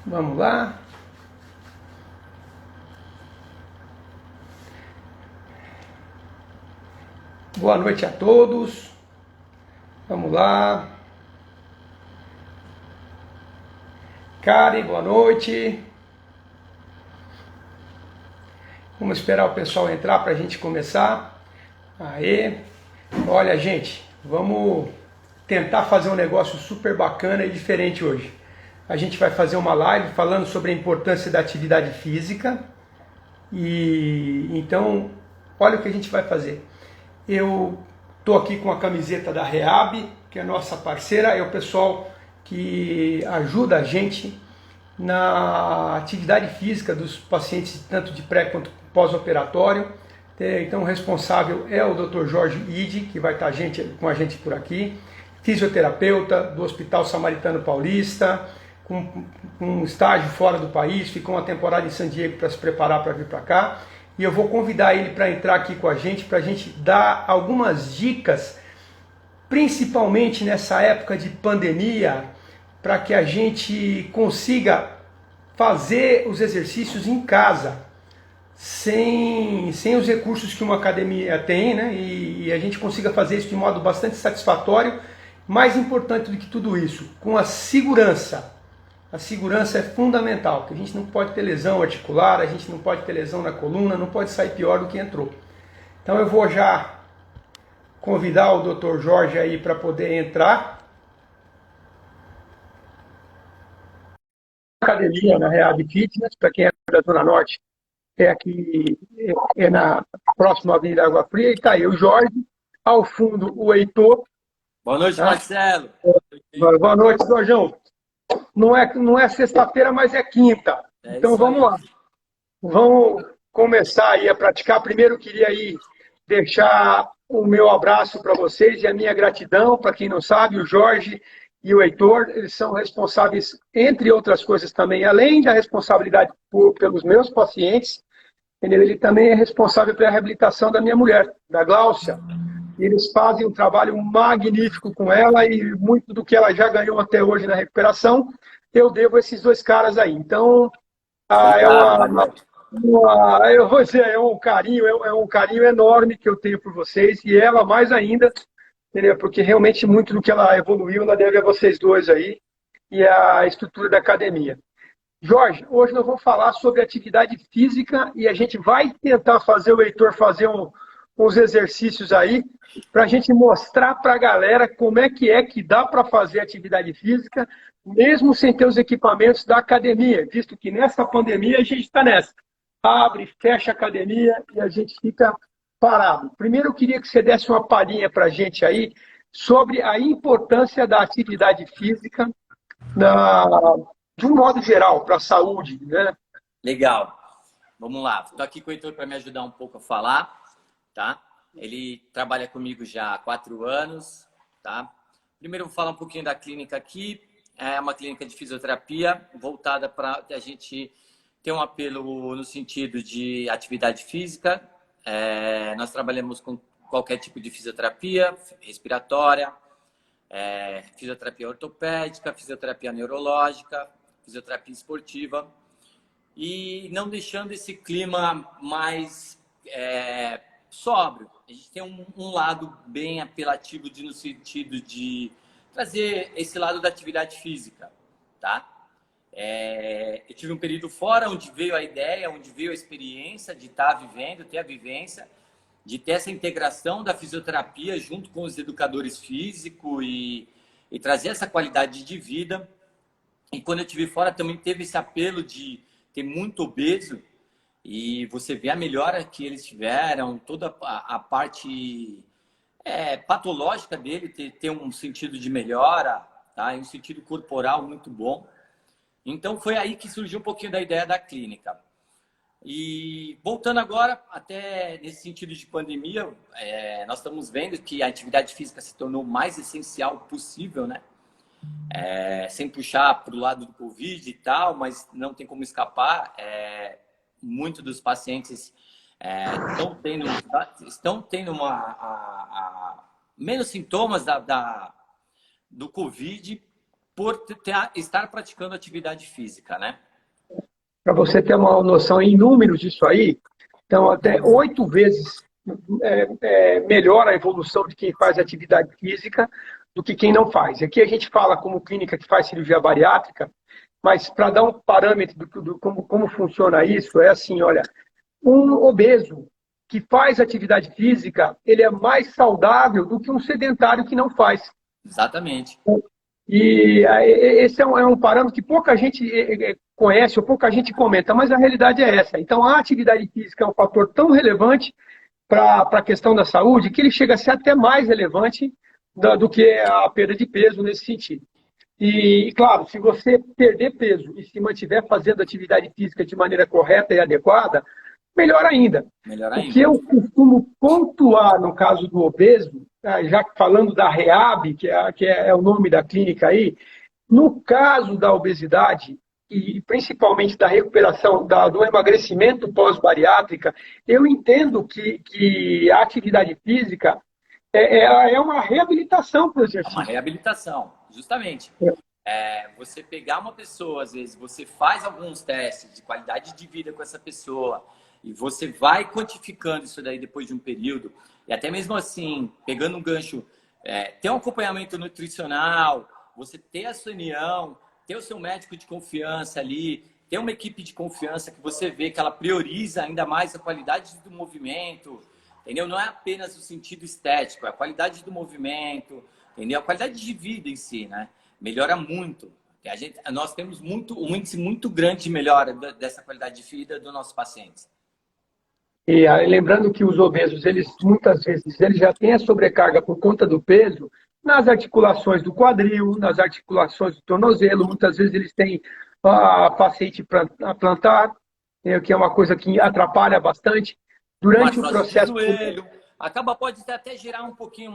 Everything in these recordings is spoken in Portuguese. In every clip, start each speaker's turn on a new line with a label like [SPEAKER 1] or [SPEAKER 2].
[SPEAKER 1] Vamos lá. Boa noite a todos. Vamos lá. Karen, boa noite. Vamos esperar o pessoal entrar para a gente começar. Aê. Olha, gente, vamos tentar fazer um negócio super bacana e diferente hoje. A gente vai fazer uma live falando sobre a importância da atividade física. E então, olha o que a gente vai fazer. Eu estou aqui com a camiseta da Rehab, que é nossa parceira, é o pessoal que ajuda a gente na atividade física dos pacientes, tanto de pré quanto pós-operatório. Então o responsável é o Dr. Jorge Ide, que vai estar com a gente por aqui, fisioterapeuta do Hospital Samaritano Paulista, com um estágio fora do país, ficou uma temporada em San Diego para se preparar para vir para cá. E eu vou convidar ele para entrar aqui com a gente, para a gente dar algumas dicas, principalmente nessa época de pandemia, para que a gente consiga fazer os exercícios em casa, sem os recursos que uma academia tem, né? E a gente consiga fazer isso de modo bastante satisfatório. Mais importante do que tudo isso, com a segurança. A segurança é fundamental, porque a gente não pode ter lesão articular, a gente não pode ter lesão na coluna, não pode sair pior do que entrou. Então eu vou já convidar o Dr. Jorge aí para poder entrar. Academia na Rehab Fitness, para quem é da Zona Norte, é aqui, é na próxima Avenida Água Fria, e está aí o Jorge, ao fundo o Heitor.
[SPEAKER 2] Boa noite, tá? Marcelo.
[SPEAKER 1] Boa noite, Jorjão. Não é sexta-feira, mas é quinta. Então vamos lá. Vamos começar aí a praticar. Primeiro eu queria aí deixar o meu abraço para vocês e a minha gratidão. Para quem não sabe, o Jorge e o Heitor, eles são responsáveis, entre outras coisas também, além da responsabilidade pelos meus pacientes, ele também é responsável pela reabilitação da minha mulher, da Gláucia. Eles fazem um trabalho magnífico com ela e muito do que ela já ganhou até hoje na recuperação, eu devo a esses dois caras aí. Então, eu vou dizer, é um carinho enorme que eu tenho por vocês e ela mais ainda, entendeu? Porque realmente muito do que ela evoluiu, ela deve a vocês dois aí e a estrutura da academia. Jorge, hoje nós vamos falar sobre atividade física e a gente vai tentar fazer o Heitor fazer uns exercícios aí para a gente mostrar para a galera como é que dá para fazer atividade física, mesmo sem ter os equipamentos da academia, visto que nessa pandemia a gente está nessa. Abre, fecha a academia e a gente fica parado. Primeiro eu queria que você desse uma palhinha para a gente aí sobre a importância da atividade física de um modo geral, para a saúde, né?
[SPEAKER 2] Legal. Vamos lá. Estou aqui com o Heitor para me ajudar um pouco a falar, tá? Ele trabalha comigo já há 4 anos, tá? Primeiro eu vou falar um pouquinho da clínica aqui. É uma clínica de fisioterapia voltada para a gente ter um apelo no sentido de atividade física. Nós trabalhamos com qualquer tipo de fisioterapia, respiratória, fisioterapia ortopédica, fisioterapia neurológica, fisioterapia esportiva, e não deixando esse clima mais sóbrio. A gente tem um lado bem apelativo no sentido de trazer esse lado da atividade física, tá? Eu tive um período fora onde veio a ideia, onde veio a experiência de estar vivendo, ter a vivência, de ter essa integração da fisioterapia junto com os educadores físicos e trazer essa qualidade de vida. E quando eu estive fora também teve esse apelo de ter muito obeso e você vê a melhora que eles tiveram, toda a parte patológica dele ter um sentido de melhora, tá? E um sentido corporal muito bom. Então foi aí que surgiu um pouquinho da ideia da clínica. E voltando agora, até nesse sentido de pandemia, nós estamos vendo que a atividade física se tornou o mais essencial possível, né? Sem puxar para o lado do Covid e tal, mas não tem como escapar. Muitos dos pacientes estão tendo menos sintomas do Covid por estar praticando atividade física, né?
[SPEAKER 1] Para você ter uma noção em números disso aí, então até 8 vezes melhor a evolução de quem faz atividade física do que quem não faz. Aqui a gente fala como clínica que faz cirurgia bariátrica, mas para dar um parâmetro como funciona isso, é assim, olha, um obeso que faz atividade física, ele é mais saudável do que um sedentário que não faz.
[SPEAKER 2] Exatamente.
[SPEAKER 1] E esse é um parâmetro que pouca gente conhece ou pouca gente comenta, mas a realidade é essa. Então, a atividade física é um fator tão relevante para a questão da saúde que ele chega a ser até mais relevante do que a perda de peso nesse sentido. E, claro, se você perder peso e se mantiver fazendo atividade física de maneira correta e adequada, melhor ainda.
[SPEAKER 2] Melhor
[SPEAKER 1] O
[SPEAKER 2] ainda.
[SPEAKER 1] que eu costumo pontuar no caso do obeso, já falando da REAB, que é o nome da clínica aí, no caso da obesidade, e principalmente da recuperação do emagrecimento pós-bariátrica, eu entendo que a atividade física é uma reabilitação para o
[SPEAKER 2] É uma
[SPEAKER 1] exercício.
[SPEAKER 2] reabilitação, justamente. Você pegar uma pessoa, às vezes, você faz alguns testes de qualidade de vida com essa pessoa e você vai quantificando isso daí depois de um período. E até mesmo assim, pegando um gancho, ter um acompanhamento nutricional, você ter a sua união, ter o seu médico de confiança ali, ter uma equipe de confiança que você vê que ela prioriza ainda mais a qualidade do movimento, entendeu? Não é apenas o sentido estético, é a qualidade do movimento, entendeu? A qualidade de vida em si, né? Melhora muito. Nós temos um índice muito grande de melhora dessa qualidade de vida dos nossos pacientes.
[SPEAKER 1] E lembrando que os obesos, muitas vezes, eles já têm a sobrecarga por conta do peso nas articulações do quadril, nas articulações do tornozelo, muitas vezes eles têm fasciite plantar, que é uma coisa que atrapalha bastante. Durante o processo...
[SPEAKER 2] de joelho, pode até gerar um pouquinho,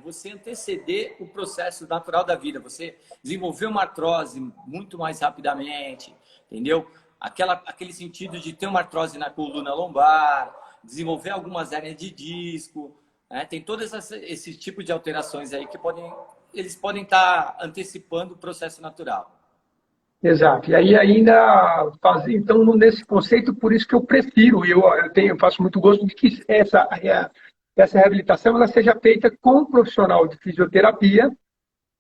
[SPEAKER 2] você anteceder o processo natural da vida, você desenvolver uma artrose muito mais rapidamente, entendeu? Aquele sentido de ter uma artrose na coluna lombar, desenvolver algumas hérnias de disco, né? Tem todos esse tipo de alterações aí que eles podem estar antecipando o processo natural.
[SPEAKER 1] Exato. E aí ainda fazer, então, nesse conceito, por isso que eu prefiro, eu faço muito gosto de que essa reabilitação ela seja feita com um profissional de fisioterapia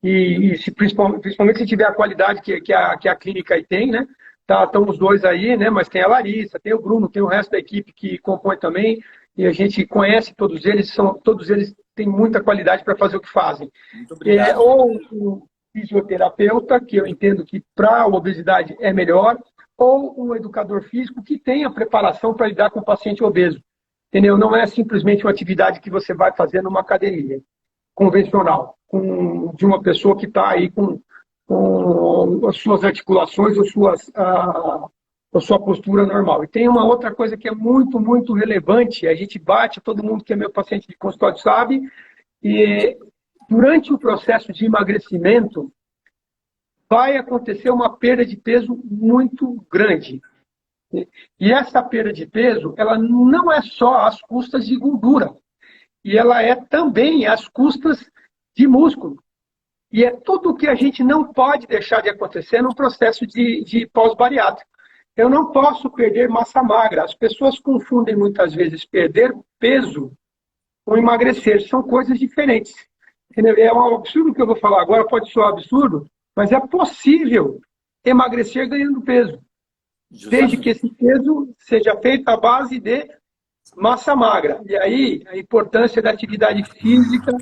[SPEAKER 1] e principalmente se tiver a qualidade que a clínica aí tem, né? Estão os dois aí, né? Mas tem a Larissa, tem o Bruno, tem o resto da equipe que compõe também, e a gente conhece todos eles, todos eles têm muita qualidade para fazer o que fazem.
[SPEAKER 2] Muito obrigado.
[SPEAKER 1] Ou um fisioterapeuta, que eu entendo que para a obesidade é melhor, ou um educador físico que tenha preparação para lidar com o paciente obeso. Entendeu? Não é simplesmente uma atividade que você vai fazer numa academia convencional, de uma pessoa que está aí com as suas articulações ou a sua postura normal. E tem uma outra coisa que é muito, muito relevante, a gente bate, todo mundo que é meu paciente de consultório sabe, e durante o processo de emagrecimento vai acontecer uma perda de peso muito grande. E essa perda de peso, ela não é só às custas de gordura, e ela é também às custas de músculo. E é tudo o que a gente não pode deixar de acontecer no processo de pós-bariátrico. Eu não posso perder massa magra. As pessoas confundem muitas vezes perder peso com emagrecer. São coisas diferentes. Entendeu? É um absurdo que eu vou falar agora, pode soar absurdo, mas é possível emagrecer ganhando peso. Desde que esse peso seja feito à base de massa magra. E aí, a importância da atividade física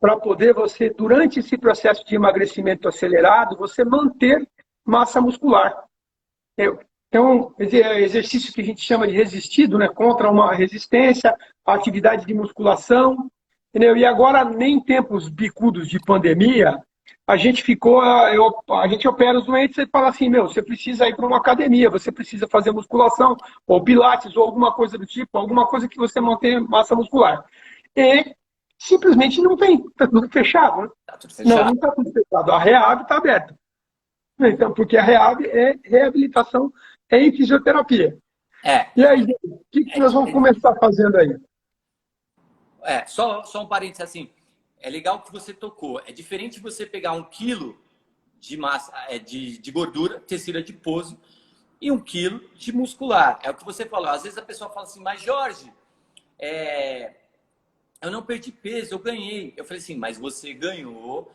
[SPEAKER 1] para poder você, durante esse processo de emagrecimento acelerado, você manter massa muscular. Então, exercício que a gente chama de resistido, né, contra uma resistência, a atividade de musculação, entendeu? E agora, nem tempos bicudos de pandemia, a gente opera os doentes e fala assim, você precisa ir para uma academia, você precisa fazer musculação, ou pilates, ou alguma coisa do tipo, alguma coisa que você mantenha massa muscular. E simplesmente não tem, está tudo fechado. Né?
[SPEAKER 2] Tá tudo fechado.
[SPEAKER 1] Não está tudo fechado. A REAB está aberta. Então, porque a REAB é reabilitação em fisioterapia. E aí, o que nós vamos começar fazendo aí?
[SPEAKER 2] Só um parênteses assim. É legal que você tocou. É diferente você pegar 1 quilo de massa, de gordura, tecido adiposo, e 1 quilo de muscular. É o que você falou. Às vezes a pessoa fala assim, mas Jorge, eu não perdi peso, eu ganhei. Eu falei assim, mas você ganhou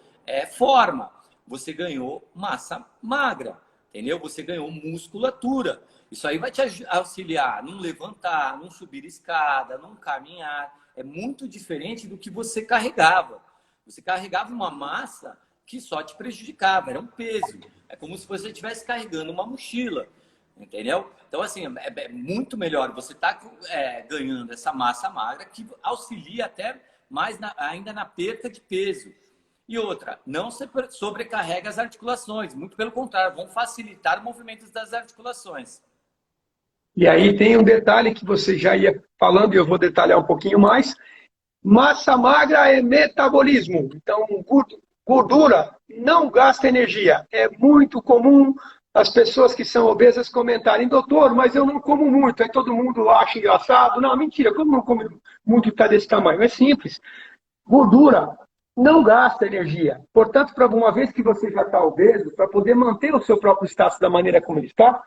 [SPEAKER 2] forma, você ganhou massa magra, entendeu? Você ganhou musculatura. Isso aí vai te auxiliar num levantar, num subir escada, num caminhar. É muito diferente do que você carregava. Você carregava uma massa que só te prejudicava, era um peso. É como se você estivesse carregando uma mochila, entendeu? Então, assim, é muito melhor você estar ganhando essa massa magra que auxilia até mais ainda na perda de peso. E outra, não sobrecarrega as articulações, muito pelo contrário, vão facilitar o movimento das articulações.
[SPEAKER 1] E aí tem um detalhe que você já ia falando e eu vou detalhar um pouquinho mais. Massa magra é metabolismo. Então, gordura não gasta energia. É muito comum as pessoas que são obesas comentarem, doutor, mas eu não como muito. Aí todo mundo acha engraçado. Não, mentira, como não come muito está desse tamanho? É simples. Gordura não gasta energia. Portanto, para uma vez que você já está obeso, para poder manter o seu próprio status da maneira como ele está,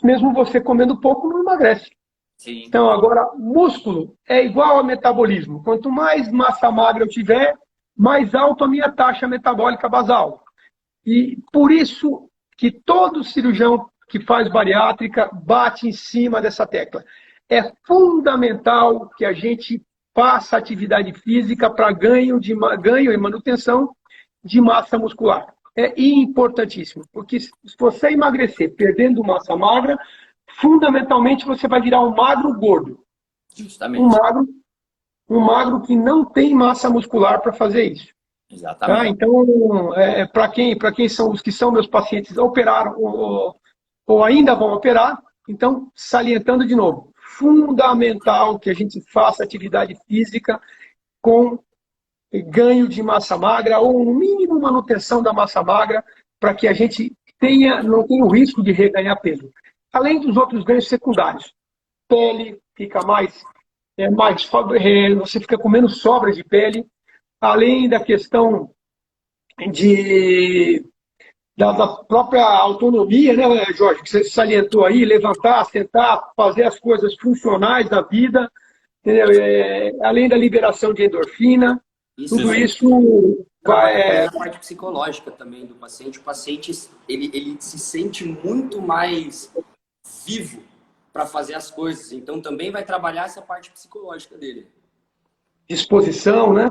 [SPEAKER 1] mesmo você comendo pouco, não emagrece.
[SPEAKER 2] Sim.
[SPEAKER 1] Então, agora, músculo é igual a metabolismo. Quanto mais massa magra eu tiver, mais alta a minha taxa metabólica basal. E por isso que todo cirurgião que faz bariátrica bate em cima dessa tecla. É fundamental que a gente faça atividade física para ganho e manutenção de massa muscular. É importantíssimo, porque se você emagrecer perdendo massa magra, fundamentalmente você vai virar um magro gordo.
[SPEAKER 2] Justamente.
[SPEAKER 1] Um magro que não tem massa muscular para fazer isso.
[SPEAKER 2] Exatamente.
[SPEAKER 1] Tá? Então, para quem são os que são meus pacientes, operaram ou ainda vão operar, então, salientando de novo, fundamental que a gente faça atividade física com ganho de massa magra ou no mínimo manutenção da massa magra para que a gente não tenha o risco de reganhar peso. Além dos outros ganhos secundários. Pele fica você fica com menos sobra de pele, além da questão da própria autonomia, né, Jorge, que você salientou aí, levantar, sentar, fazer as coisas funcionais da vida, entendeu? Além da liberação de endorfina, tudo isso
[SPEAKER 3] trabalha a parte psicológica também do paciente. O paciente ele se sente muito mais vivo para fazer as coisas. Então também vai trabalhar essa parte psicológica dele.
[SPEAKER 1] Disposição, né?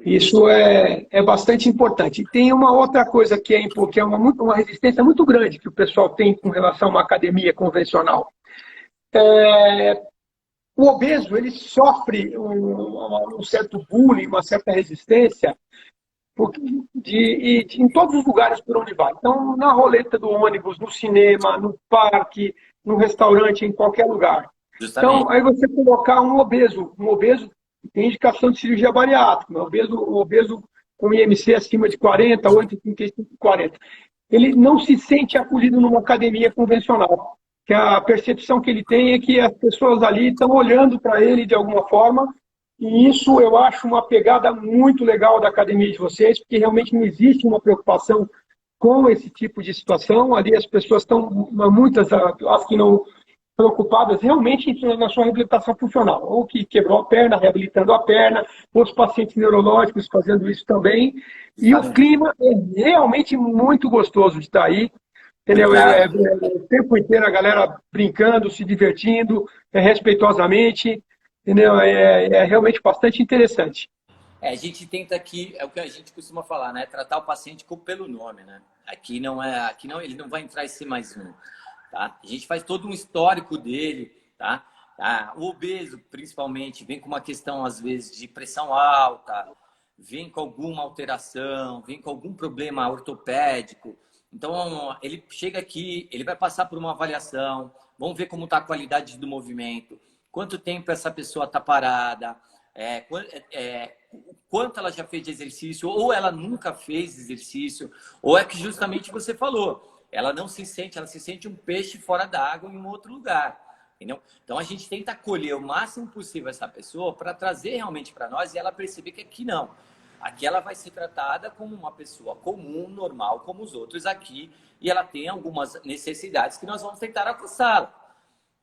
[SPEAKER 1] Isso é bastante importante. E tem uma outra coisa que é uma resistência muito grande que o pessoal tem com relação a uma academia convencional. O obeso ele sofre um certo bullying, uma certa resistência em todos os lugares por onde vai. Então, na roleta do ônibus, no cinema, no parque, no restaurante, em qualquer lugar.
[SPEAKER 2] Justamente.
[SPEAKER 1] Então, aí você colocar um obeso tem indicação de cirurgia bariátrica, um obeso com IMC acima de 40, 8,35, 40. Ele não se sente acolhido numa academia convencional. Que a percepção que ele tem é que as pessoas ali estão olhando para ele de alguma forma, e isso eu acho uma pegada muito legal da academia de vocês, porque realmente não existe uma preocupação com esse tipo de situação. Ali as pessoas estão, muitas, as que não preocupadas realmente na sua reabilitação funcional, ou que quebrou a perna, reabilitando a perna, os pacientes neurológicos fazendo isso também. E o clima é realmente muito gostoso de estar aí. Entendeu? O tempo inteiro a galera brincando, se divertindo, respeitosamente. Entendeu? É realmente bastante interessante.
[SPEAKER 2] A gente tenta aqui, é o que a gente costuma falar, né? Tratar o paciente pelo nome, né? Aqui não, ele não vai entrar esse mais um, tá? A gente faz todo um histórico dele, tá? O obeso, principalmente, vem com uma questão, às vezes, de pressão alta, vem com alguma alteração, vem com algum problema ortopédico. Então, ele chega aqui, ele vai passar por uma avaliação, vamos ver como está a qualidade do movimento, quanto tempo essa pessoa está parada, quanto ela já fez de exercício, ou ela nunca fez exercício, ou é que justamente você falou, ela se sente um peixe fora d'água em um outro lugar. Entendeu? Então, a gente tenta acolher o máximo possível essa pessoa para trazer realmente para nós e ela perceber que aqui não. Aqui ela vai ser tratada como uma pessoa comum, normal, como os outros aqui, e ela tem algumas necessidades que nós vamos tentar alcançá-la.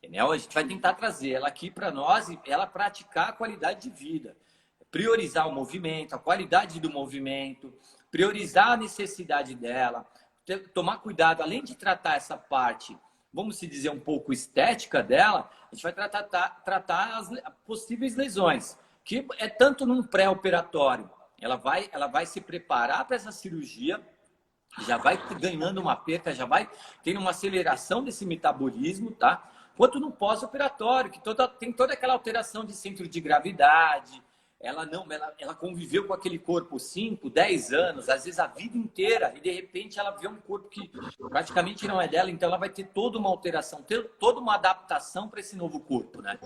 [SPEAKER 2] Entendeu? A gente vai tentar trazer ela aqui para nós e ela praticar a qualidade de vida. Priorizar o movimento, a qualidade do movimento, priorizar a necessidade dela, tomar cuidado, além de tratar essa parte, vamos se dizer, um pouco estética dela, a gente vai tratar as possíveis lesões, que é tanto num pré-operatório. Ela vai se preparar para essa cirurgia, já vai ganhando uma perca, já vai tendo uma aceleração desse metabolismo, tá? Quanto no pós-operatório, que tem toda aquela alteração de centro de gravidade, ela conviveu com aquele corpo 5, 10 anos, às vezes a vida inteira, e de repente ela vê um corpo que praticamente não é dela, então ela vai ter toda uma alteração, toda uma adaptação para esse novo corpo, né?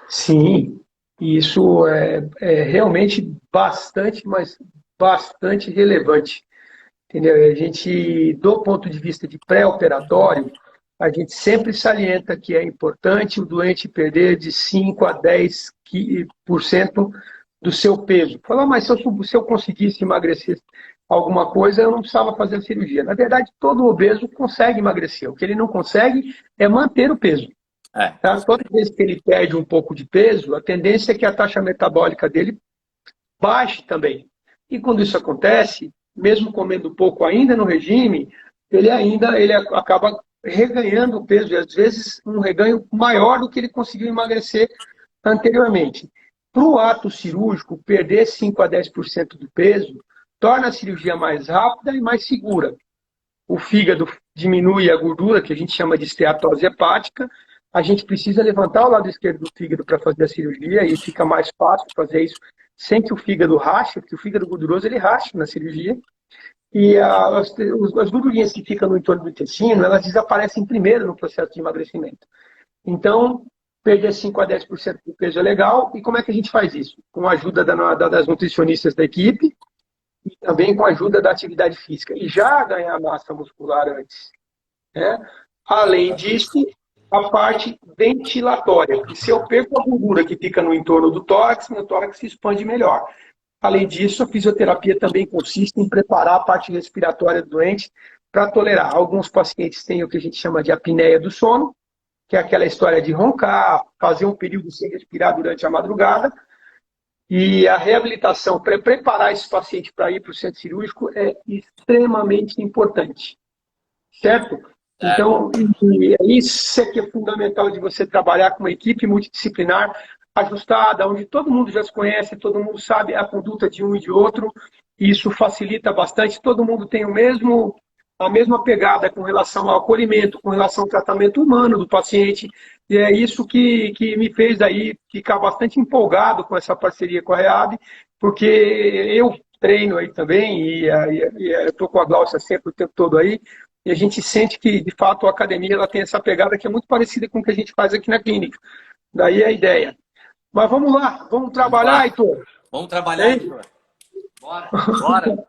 [SPEAKER 1] Sim, isso é realmente bastante, mas bastante relevante. Entendeu? E a gente, do ponto de vista de pré-operatório, a gente sempre salienta que é importante o doente perder de 5 a 10% do seu peso. Falar, mas se eu conseguisse emagrecer alguma coisa, eu não precisava fazer a cirurgia. Na verdade, todo obeso consegue emagrecer. O que ele não consegue é manter o peso. Tá? Toda vez que ele perde um pouco de peso, a tendência é que a taxa metabólica dele baixe também. E quando isso acontece, mesmo comendo pouco ainda no regime, ele acaba reganhando o peso, e às vezes um reganho maior do que ele conseguiu emagrecer anteriormente. Para o ato cirúrgico, perder 5 a 10% do peso torna a cirurgia mais rápida e mais segura. O fígado diminui a gordura, que a gente chama de esteatose hepática. A gente precisa levantar o lado esquerdo do fígado para fazer a cirurgia e fica mais fácil fazer isso sem que o fígado rache, porque o fígado gorduroso ele racha na cirurgia. E as gordurinhas que ficam no entorno do intestino, elas desaparecem primeiro no processo de emagrecimento. Então, perder 5 a 10% do peso é legal. E como é que a gente faz isso? Com a ajuda das nutricionistas da equipe e também com a ajuda da atividade física. E já ganhar massa muscular antes. Né? Além disso, a parte ventilatória. Que se eu perco a gordura que fica no entorno do tórax, meu tórax se expande melhor. Além disso, a fisioterapia também consiste em preparar a parte respiratória do doente para tolerar. Alguns pacientes têm o que a gente chama de apneia do sono, que é aquela história de roncar, fazer um período sem respirar durante a madrugada. E a reabilitação, para preparar esse paciente para ir para o centro cirúrgico, é extremamente importante. Certo? Então, isso é que é fundamental de você trabalhar com uma equipe multidisciplinar ajustada, onde todo mundo já se conhece, todo mundo sabe a conduta de um e de outro, e isso facilita bastante. Todo mundo tem a mesma pegada com relação ao acolhimento, com relação ao tratamento humano do paciente, e é isso que me fez daí ficar bastante empolgado com essa parceria com a REAB, porque eu treino aí também, e eu estou com a Glaucia sempre o tempo todo aí, e a gente sente que, de fato, a academia ela tem essa pegada que é muito parecida com o que a gente faz aqui na clínica. Daí a ideia. Mas vamos lá, vamos trabalhar, Heitor.
[SPEAKER 2] Vamos trabalhar, Heitor. Bora, bora.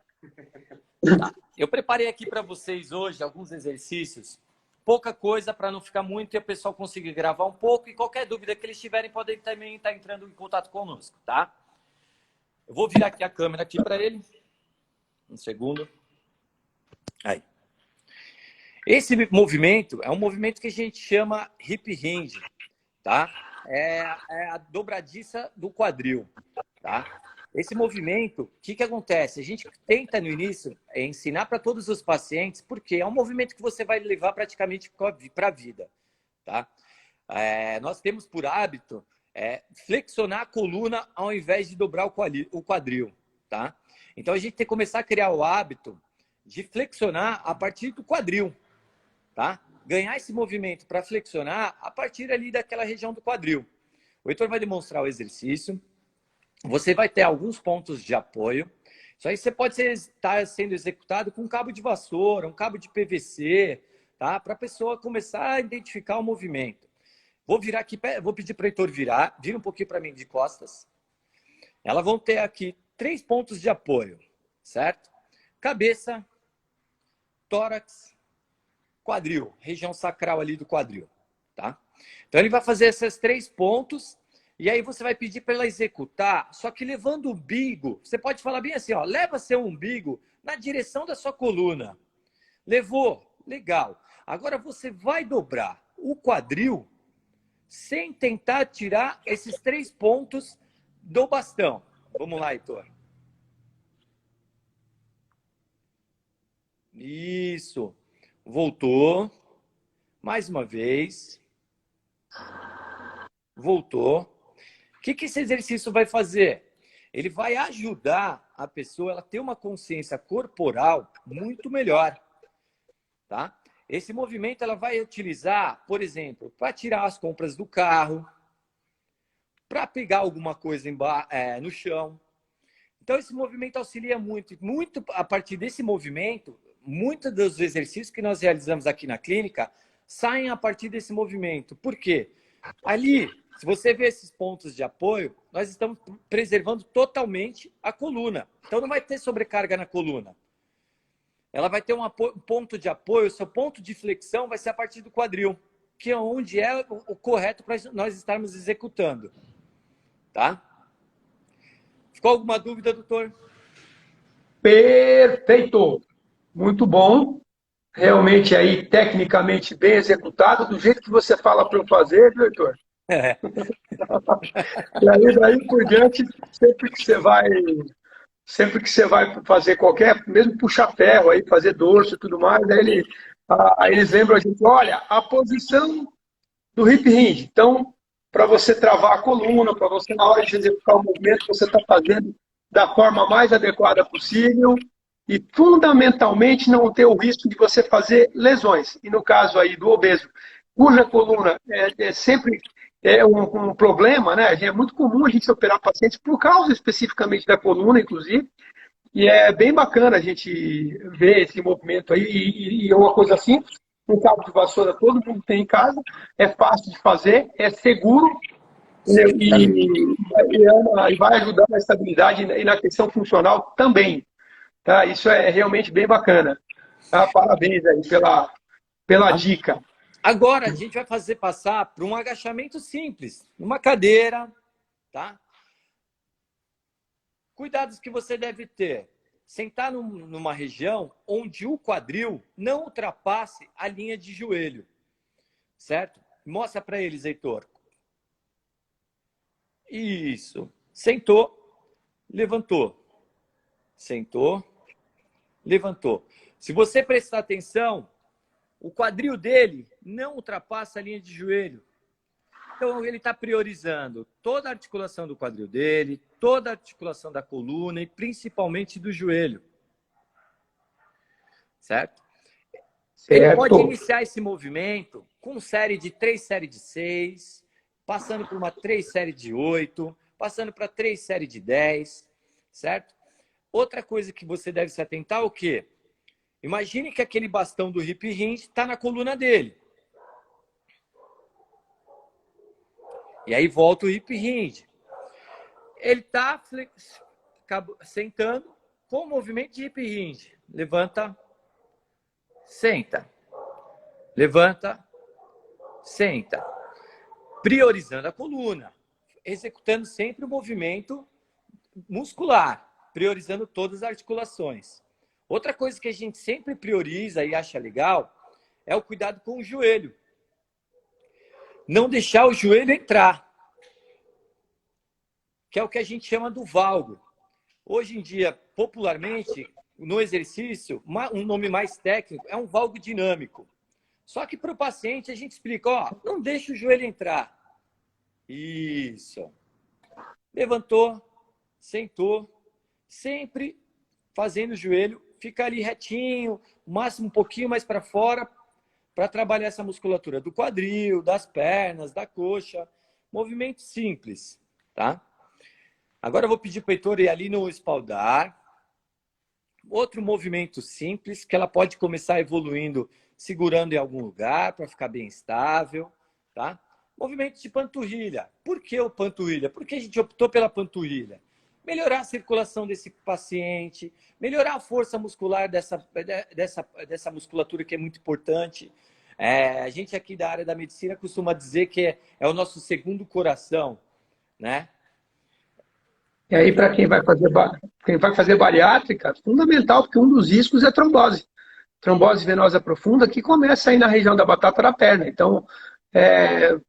[SPEAKER 2] Tá. Eu preparei aqui para vocês hoje alguns exercícios. Pouca coisa para não ficar muito e o pessoal conseguir gravar um pouco. E qualquer dúvida que eles tiverem, podem também estar entrando em contato conosco, tá? Eu vou virar aqui a câmera aqui para ele. Um segundo. Aí. Esse movimento é um movimento que a gente chama hip hinge, tá? É a dobradiça do quadril, tá? Esse movimento, o que acontece? A gente tenta no início ensinar para todos os pacientes, porque é um movimento que você vai levar praticamente para a vida, tá? Nós temos por hábito flexionar a coluna ao invés de dobrar o quadril, tá? Então a gente tem que começar a criar o hábito de flexionar a partir do quadril, tá? Ganhar esse movimento para flexionar a partir ali daquela região do quadril. O Heitor vai demonstrar o exercício. Você vai ter alguns pontos de apoio. Isso aí você pode estar sendo executado com um cabo de vassoura, um cabo de PVC, tá? Para a pessoa começar a identificar o movimento. Vou virar aqui, vou pedir para o Heitor virar. Vira um pouquinho para mim de costas. Elas vão ter aqui 3 pontos de apoio, certo? Cabeça, tórax, quadril, região sacral ali do quadril, tá? Então ele vai fazer esses 3 pontos
[SPEAKER 4] E aí você vai pedir para ela executar, só que levando o umbigo, você pode falar bem assim, ó, leva seu umbigo na direção da sua coluna. Levou? Legal. Agora você vai dobrar o quadril sem tentar tirar esses 3 pontos do bastão. Vamos lá, Heitor. Isso. Voltou. Mais uma vez. Voltou. O que esse exercício vai fazer? Ele vai ajudar a pessoa a ter uma consciência corporal muito melhor. Tá? Esse movimento ela vai utilizar, por exemplo, para tirar as compras do carro, para pegar alguma coisa no chão. Então, esse movimento auxilia muito. Muito a partir desse movimento, muitos dos exercícios que nós realizamos aqui na clínica saem a partir desse movimento. Por quê? Ali, se você vê esses pontos de apoio, nós estamos preservando totalmente a coluna. Então, não vai ter sobrecarga na coluna. Ela vai ter um ponto de apoio, o seu ponto de flexão vai ser a partir do quadril, que é onde é o correto para nós estarmos executando. Tá? Ficou alguma dúvida, doutor?
[SPEAKER 1] Perfeito! Muito bom. Realmente aí, tecnicamente bem executado, do jeito que você fala para eu fazer, viu, Heitor?
[SPEAKER 4] É.
[SPEAKER 1] E aí, daí por diante, sempre que você vai fazer qualquer, mesmo puxar ferro, aí, fazer dorso e tudo mais, aí eles lembram a gente, olha, a posição do hip hinge. Então, para você travar a coluna, para você, na hora de executar o movimento, você está fazendo da forma mais adequada possível e, fundamentalmente, não ter o risco de você fazer lesões. E no caso aí do obeso, cuja coluna sempre um problema, né? É muito comum a gente operar pacientes por causa especificamente da coluna, inclusive, e é bem bacana a gente ver esse movimento aí, e é uma coisa simples, um cabo de vassoura todo mundo tem em casa, é fácil de fazer, é seguro, e vai ajudar na estabilidade e na questão funcional também. Tá? Isso é realmente bem bacana. Tá? Parabéns aí pela dica.
[SPEAKER 4] Agora a gente vai passar por um agachamento simples, numa cadeira, tá? Cuidados que você deve ter. Sentar numa região onde o quadril não ultrapasse a linha de joelho, certo? Mostra para eles, Heitor. Isso. Sentou, levantou. Sentou, levantou. Se você prestar atenção, o quadril dele não ultrapassa a linha de joelho. Então, ele está priorizando toda a articulação do quadril dele, toda a articulação da coluna e principalmente do joelho. Certo? Ele pode iniciar esse movimento com série de 3 séries de 6, passando por uma 3 série de 8, passando para 3 série de 10, certo? Outra coisa que você deve se atentar é o quê? Imagine que aquele bastão do hip hinge está na coluna dele. E aí volta o hip hinge. Ele está sentando com o movimento de hip hinge. Levanta, senta. Levanta, senta. Priorizando a coluna. Executando sempre o movimento muscular. Priorizando todas as articulações. Outra coisa que a gente sempre prioriza e acha legal é o cuidado com o joelho. Não deixar o joelho entrar, que é o que a gente chama do valgo. Hoje em dia, popularmente, no exercício, um nome mais técnico é um valgo dinâmico. Só que para o paciente a gente explica, ó, não deixa o joelho entrar. Isso. Levantou, sentou, sempre fazendo o joelho ficar ali retinho, o máximo um pouquinho mais para fora, para trabalhar essa musculatura do quadril, das pernas, da coxa. Movimento simples, tá? Agora eu vou pedir para o Heitor ir ali no espaldar. Outro movimento simples, que ela pode começar evoluindo, segurando em algum lugar, para ficar bem estável, tá? Movimento de panturrilha. Por que o panturrilha? Por que a gente optou pela panturrilha? Melhorar a circulação desse paciente, melhorar a força muscular dessa musculatura que é muito importante. A gente aqui da área da medicina costuma dizer que é o nosso segundo coração. né?
[SPEAKER 1] E aí, para quem vai fazer bariátrica, fundamental, porque um dos riscos é trombose. Trombose venosa profunda, que começa aí na região da batata da perna. Então,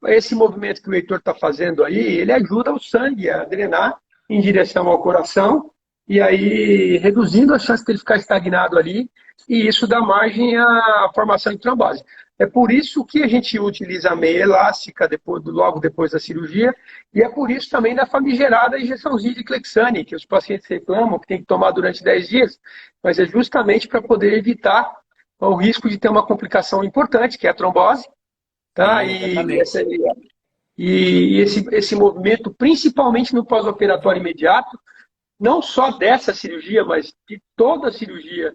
[SPEAKER 1] esse movimento que o Heitor está fazendo aí, ele ajuda o sangue a drenar em direção ao coração, e aí reduzindo a chance de ele ficar estagnado ali, e isso dá margem à formação de trombose. É por isso que a gente utiliza a meia elástica logo depois da cirurgia, e é por isso também da famigerada injeçãozinha de Clexane, que os pacientes reclamam que tem que tomar durante 10 dias, mas é justamente para poder evitar o risco de ter uma complicação importante, que é a trombose, tá? E esse movimento, principalmente no pós-operatório imediato, não só dessa cirurgia, mas de toda a cirurgia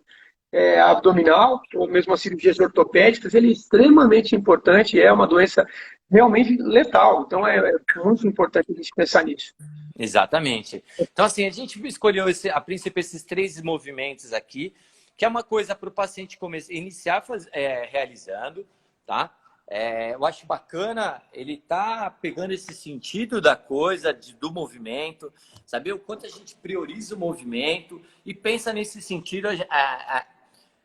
[SPEAKER 1] abdominal, ou mesmo as cirurgias ortopédicas, ele é extremamente importante, é uma doença realmente letal. Então é muito importante a gente pensar nisso.
[SPEAKER 4] Exatamente. Então, assim, a gente escolheu, a princípio, esses 3 movimentos aqui, que é uma coisa para o paciente iniciar realizando, tá? Eu acho bacana ele tá pegando esse sentido da coisa, do movimento, saber o quanto a gente prioriza o movimento e pensa nesse sentido. A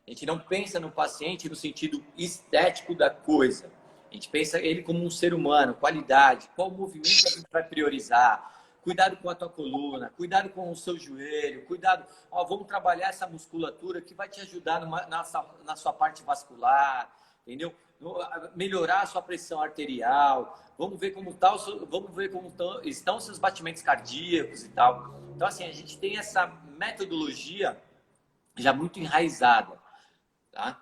[SPEAKER 4] gente não pensa no paciente no sentido estético da coisa. A gente pensa ele como um ser humano, qualidade, qual movimento a gente vai priorizar. Cuidado com a tua coluna, cuidado com o seu joelho, cuidado, vamos trabalhar essa musculatura que vai te ajudar na sua parte vascular, entendeu? Melhorar a sua pressão arterial, vamos ver como estão os seus batimentos cardíacos e tal. Então, assim, a gente tem essa metodologia já muito enraizada, tá?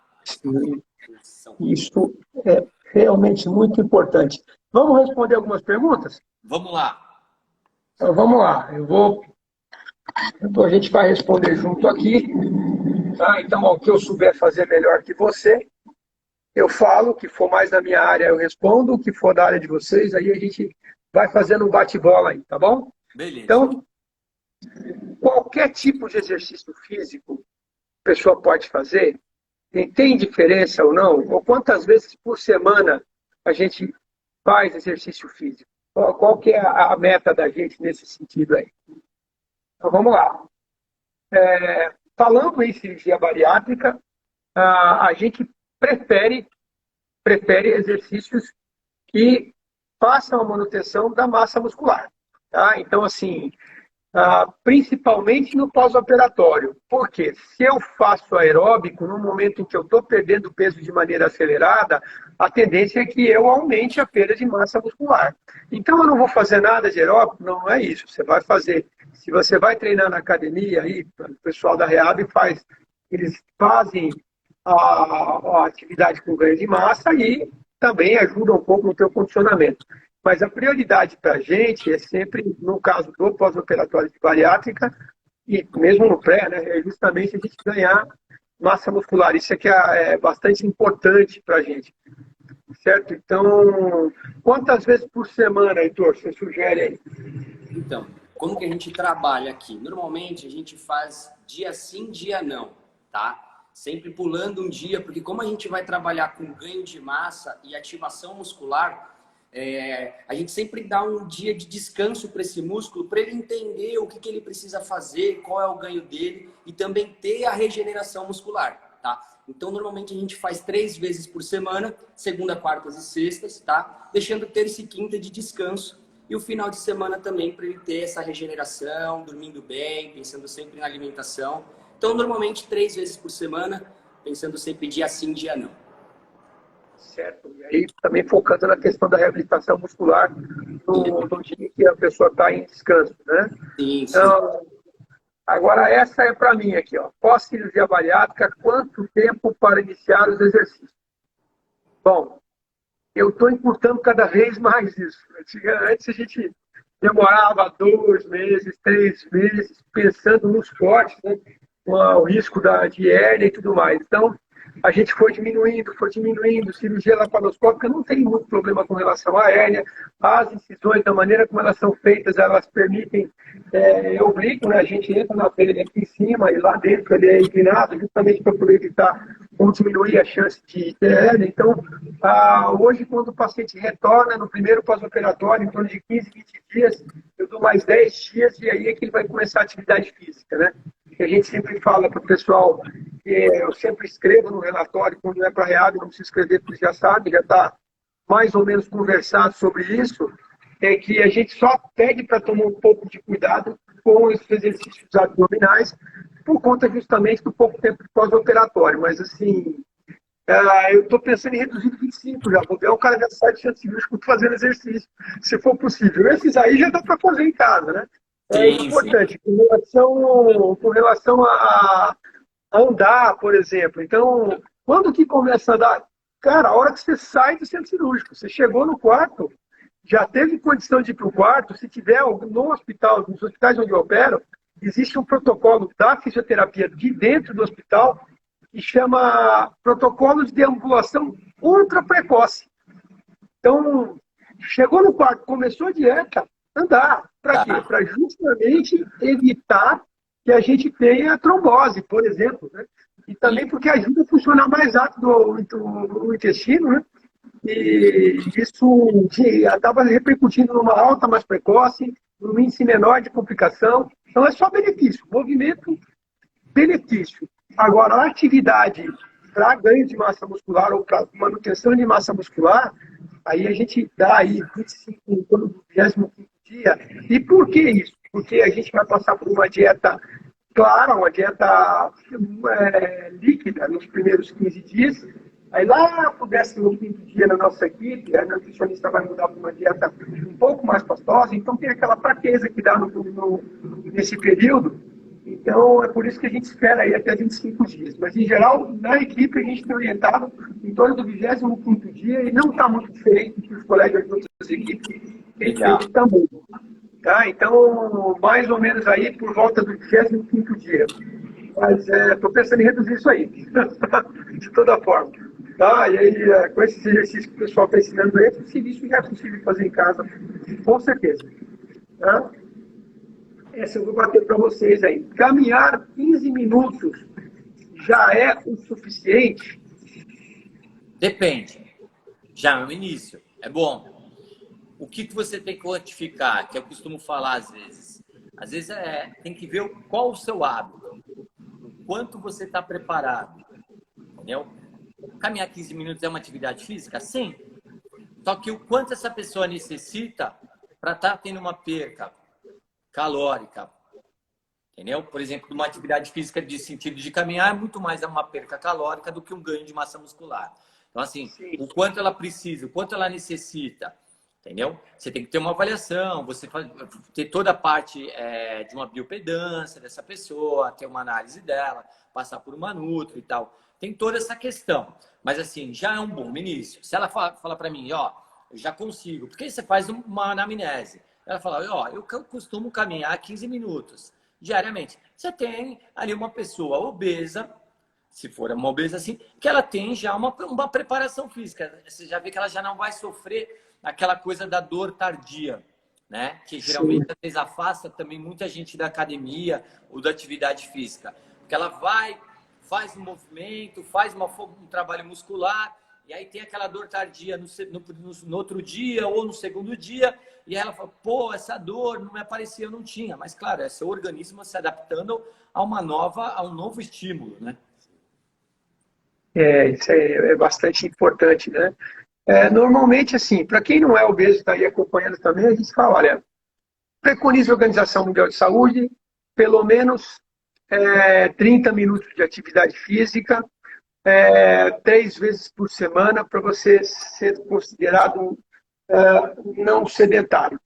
[SPEAKER 1] Isso é realmente muito importante. Vamos responder algumas perguntas?
[SPEAKER 4] Vamos lá.
[SPEAKER 1] Então, vamos lá. A gente vai responder junto aqui. Tá? Então, o que eu souber fazer melhor que você, eu falo. O que for mais da minha área, eu respondo. O que for da área de vocês, aí a gente vai fazendo um bate-bola aí, tá bom?
[SPEAKER 4] Beleza.
[SPEAKER 1] Então, qualquer tipo de exercício físico a pessoa pode fazer, tem diferença ou não? Ou quantas vezes por semana a gente faz exercício físico? Qual que é a meta da gente nesse sentido aí? Então, vamos lá. Falando em cirurgia bariátrica, a gente prefere exercícios que façam a manutenção da massa muscular. Tá? Então, assim, principalmente no pós-operatório. Porque se eu faço aeróbico no momento em que eu estou perdendo peso de maneira acelerada, a tendência é que eu aumente a perda de massa muscular. Então eu não vou fazer nada de aeróbico? Não é isso. Você vai fazer. Se você vai treinar na academia, aí, o pessoal da Rehab eles fazem a atividade com ganho de massa e também ajuda um pouco no teu condicionamento. Mas a prioridade para a gente é sempre, no caso do pós-operatório de bariátrica, e mesmo no pré, né, é justamente a gente ganhar massa muscular. Isso aqui é bastante importante para a gente. Certo? Então, quantas vezes por semana, Heitor, você sugere aí?
[SPEAKER 3] Então, como que a gente trabalha aqui? Normalmente a gente faz dia sim, dia não, tá? Sempre pulando um dia, porque como a gente vai trabalhar com ganho de massa e ativação muscular, a gente sempre dá um dia de descanso para esse músculo, para ele entender o que ele precisa fazer, qual é o ganho dele e também ter a regeneração muscular, tá? Então, normalmente a gente faz 3 vezes por semana, segunda, quartas e sextas, tá? Deixando terça e quinta de descanso e o final de semana também para ele ter essa regeneração, dormindo bem, pensando sempre na alimentação. Então, normalmente 3 vezes por semana, pensando sempre dia sim, dia não.
[SPEAKER 1] Certo. E aí também focando na questão da reabilitação muscular no dia que a pessoa está em descanso, né?
[SPEAKER 3] Sim, sim.
[SPEAKER 1] Então, agora essa é para mim aqui, ó. Pós-cirurgia bariátrica, quanto tempo para iniciar os exercícios? Bom, eu estou encurtando cada vez mais isso. Antes a gente demorava 2 meses, 3 meses, pensando nos cortes, né? O risco de hérnia e tudo mais. Então, a gente foi diminuindo, cirurgia laparoscópica não tem muito problema com relação à hérnia, as incisões, da maneira como elas são feitas, elas permitem oblíquo, né? A gente entra na pele aqui em cima e lá dentro ele é inclinado, justamente para poder evitar ou diminuir a chance de ter hernia. Então, hoje, quando o paciente retorna no primeiro pós-operatório, em torno de 15, 20 dias, eu dou mais 10 dias e aí é que ele vai começar a atividade física, né? Que a gente sempre fala para o pessoal, que eu sempre escrevo no relatório, quando é para reab, não precisa escrever, porque já sabe, já está mais ou menos conversado sobre isso, é que a gente só pede para tomar um pouco de cuidado com esses exercícios abdominais, por conta justamente do pouco tempo de pós-operatório. Mas, assim, eu estou pensando em reduzir 25 já. Vou ver, o cara já sai de centro cirúrgico fazendo exercício, se for possível. Esses aí já dá para fazer em casa, né? É importante. Com relação a andar, por exemplo. Então, quando que começa a andar? Cara, a hora que você sai do centro cirúrgico, você chegou no quarto, já teve condição de ir para o quarto, se tiver no hospital, nos hospitais onde eu opero, existe um protocolo da fisioterapia de dentro do hospital que chama protocolo de deambulação ultra precoce. Então, chegou no quarto, começou a dieta, andar. Para quê? Para justamente evitar que a gente tenha trombose, por exemplo, né? E também porque ajuda a funcionar mais rápido o intestino, né? E isso acaba repercutindo numa alta mais precoce, num índice menor de complicação. Então, é só benefício. Movimento, benefício. Agora, a atividade para ganho de massa muscular ou para manutenção de massa muscular, aí a gente dá aí 25 em torno do 25º dia. E por que isso? Porque a gente vai passar por uma dieta clara, uma dieta líquida nos primeiros 15 dias. Aí lá para o 15º dia na nossa equipe, a nutricionista vai mudar para uma dieta um pouco mais pastosa, então tem aquela fraqueza que dá nesse período. Então é por isso que a gente espera aí até 25 dias. Mas em geral, na equipe a gente tem orientado em torno do 25º dia e não está muito diferente dos colegas de outras equipes que também. Tá? Então, mais ou menos aí por volta do 25º dia. Mas estou pensando em reduzir isso aí, de toda forma. Tá? E aí, com esse exercício que o pessoal está ensinando aí, isso já é possível fazer em casa, com certeza. Tá? Essa eu vou bater para vocês aí. Caminhar 15 minutos já é o suficiente?
[SPEAKER 2] Depende. Já é o início. É bom. O que você tem que quantificar, que eu costumo falar às vezes? Às vezes tem que ver qual o seu hábito, o quanto você está preparado, entendeu? Caminhar 15 minutos é uma atividade física? Sim. Só que o quanto essa pessoa necessita para estar tendo uma perca calórica, entendeu? Por exemplo, uma atividade física de sentido de caminhar é muito mais uma perca calórica do que um ganho de massa muscular. Então, assim, o quanto ela precisa, o quanto ela necessita, entendeu? Você tem que ter uma avaliação, você ter toda a parte de uma biopedância dessa pessoa, ter uma análise dela, passar por uma nutri e tal. Tem toda essa questão. Mas, assim, já é um bom início. Se ela fala para mim, ó, eu já consigo, porque você faz uma anamnese. Ela fala, ó, eu costumo caminhar 15 minutos diariamente. Você tem ali uma pessoa obesa, se for uma obesa assim, que ela tem já uma preparação física. Você já vê que ela já não vai sofrer aquela coisa da dor tardia, né? Que geralmente às vezes afasta também muita gente da academia ou da atividade física. Porque ela vai, faz um movimento, faz um trabalho muscular, e aí tem aquela dor tardia no outro dia ou no segundo dia, e aí ela fala, pô, essa dor não me aparecia, eu não tinha. Mas, claro, é seu organismo se adaptando a um novo estímulo, né?
[SPEAKER 1] Isso é bastante importante, né? Normalmente, assim, para quem não é obeso e está aí acompanhando também, a gente fala, olha, preconiza a Organização Mundial de Saúde, pelo menos 30 minutos de atividade física, 3 vezes por semana, para você ser considerado não sedentário.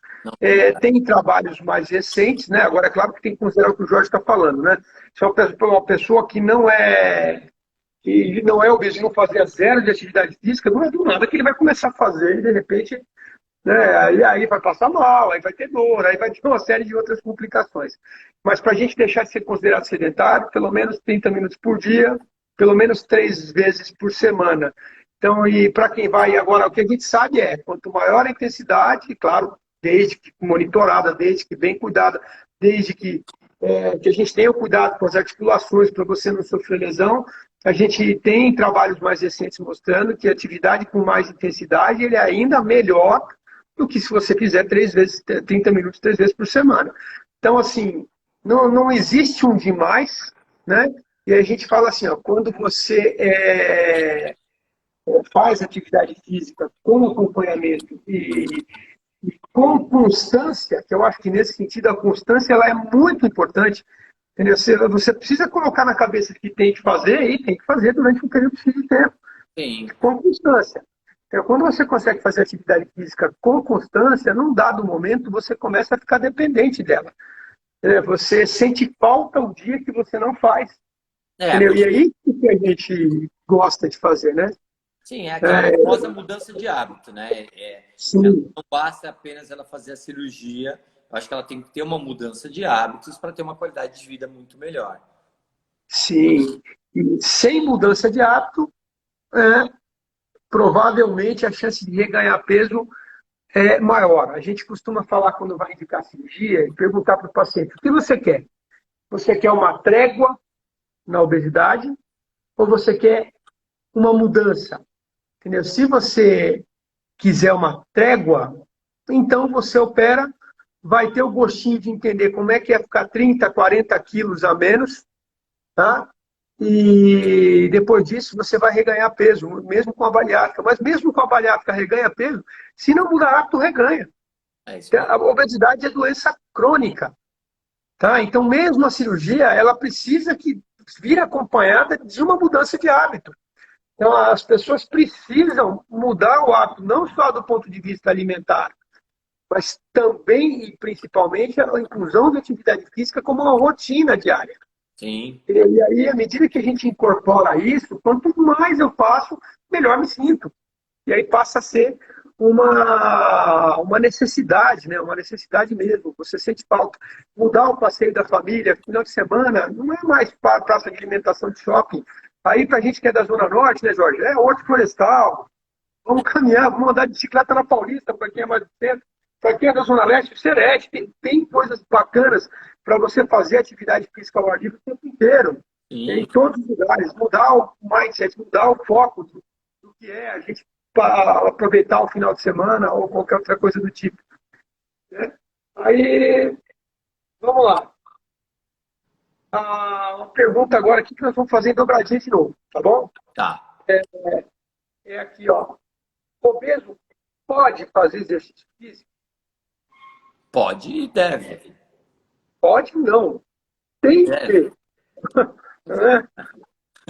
[SPEAKER 1] Tem trabalhos mais recentes, né? Agora, é claro que tem que considerar o que o Jorge está falando, né? Se é uma pessoa que não é obeso e não fazia zero de atividade física, não é do nada que ele vai começar a fazer e, de repente, né, aí vai passar mal, aí vai ter dor, aí vai ter uma série de outras complicações. Mas para a gente deixar de ser considerado sedentário, pelo menos 30 minutos por dia, pelo menos 3 vezes por semana. Então, e para quem vai agora, o que a gente sabe quanto maior a intensidade, claro, desde que monitorada, desde que bem cuidada, desde que a gente tenha o cuidado com as articulações para você não sofrer lesão, a gente tem trabalhos mais recentes mostrando que a atividade com mais intensidade ele é ainda melhor do que se você fizer 30 minutos 3 vezes por semana. Então, assim, não existe um demais, né? E aí a gente fala assim, ó, quando você faz atividade física com acompanhamento e com constância, que eu acho que nesse sentido a constância ela é muito importante, entendeu? Você precisa colocar na cabeça que tem que fazer e tem que fazer durante um período de tempo,
[SPEAKER 2] Sim,
[SPEAKER 1] com constância. Então, quando você consegue fazer atividade física com constância, num dado momento você começa a ficar dependente dela. Você sente falta o dia que você não faz. Entendeu? E
[SPEAKER 2] porque,
[SPEAKER 1] aí o que a gente gosta de fazer, né?
[SPEAKER 2] sim, é aquela famosa mudança de hábito, né?
[SPEAKER 1] Sim,
[SPEAKER 2] Não basta apenas ela fazer a cirurgia, eu acho que ela tem que ter uma mudança de hábitos para ter uma qualidade de vida muito melhor.
[SPEAKER 1] sim. E sem mudança de hábito, provavelmente a chance de reganhar peso é maior. A gente costuma falar quando vai indicar cirurgia e perguntar para o paciente: o que você quer? Você quer uma trégua na obesidade ou você quer uma mudança? Entendeu? Se você quiser uma trégua, então você opera, vai ter o gostinho de entender como é que é ficar 30, 40 quilos a menos, tá? E depois disso você vai reganhar peso, mesmo com a bariátrica. Mas mesmo com a bariátrica reganha peso, se não mudar hábito, reganha.
[SPEAKER 2] É isso aí.
[SPEAKER 1] A obesidade é doença crônica, tá? Então mesmo a cirurgia, ela precisa que vir acompanhada de uma mudança de hábito. Então as pessoas precisam mudar o hábito, não só do ponto de vista alimentar, mas também e principalmente a inclusão de atividade física como uma rotina diária.
[SPEAKER 2] Sim,
[SPEAKER 1] E aí, à medida que a gente incorpora isso, quanto mais eu faço, melhor me sinto. E aí passa a ser uma necessidade, né? Uma necessidade mesmo. Você sente falta. Mudar o passeio da família, final de semana, não é mais praça de alimentação de shopping. Aí, para a gente que é da Zona Norte, né, Jorge? É horto florestal. Vamos caminhar, vamos andar de bicicleta na Paulista, para quem é mais do centro. Para quem é da Zona Leste, o Serete. Tem coisas bacanas para você fazer atividade física ao ar livre o tempo inteiro. Em
[SPEAKER 2] sim.
[SPEAKER 1] todos os lugares. Mudar o mindset, mudar o foco do que é a gente aproveitar o final de semana ou qualquer outra coisa do tipo. Né? Aí, vamos lá. Uma pergunta agora aqui que nós vamos fazer em dobradinha de novo, tá bom?
[SPEAKER 2] Tá.
[SPEAKER 1] É aqui, ó. Obeso pode fazer exercício físico?
[SPEAKER 2] Pode e deve.
[SPEAKER 1] Pode não. Tem
[SPEAKER 2] Deve.
[SPEAKER 1] que. Né?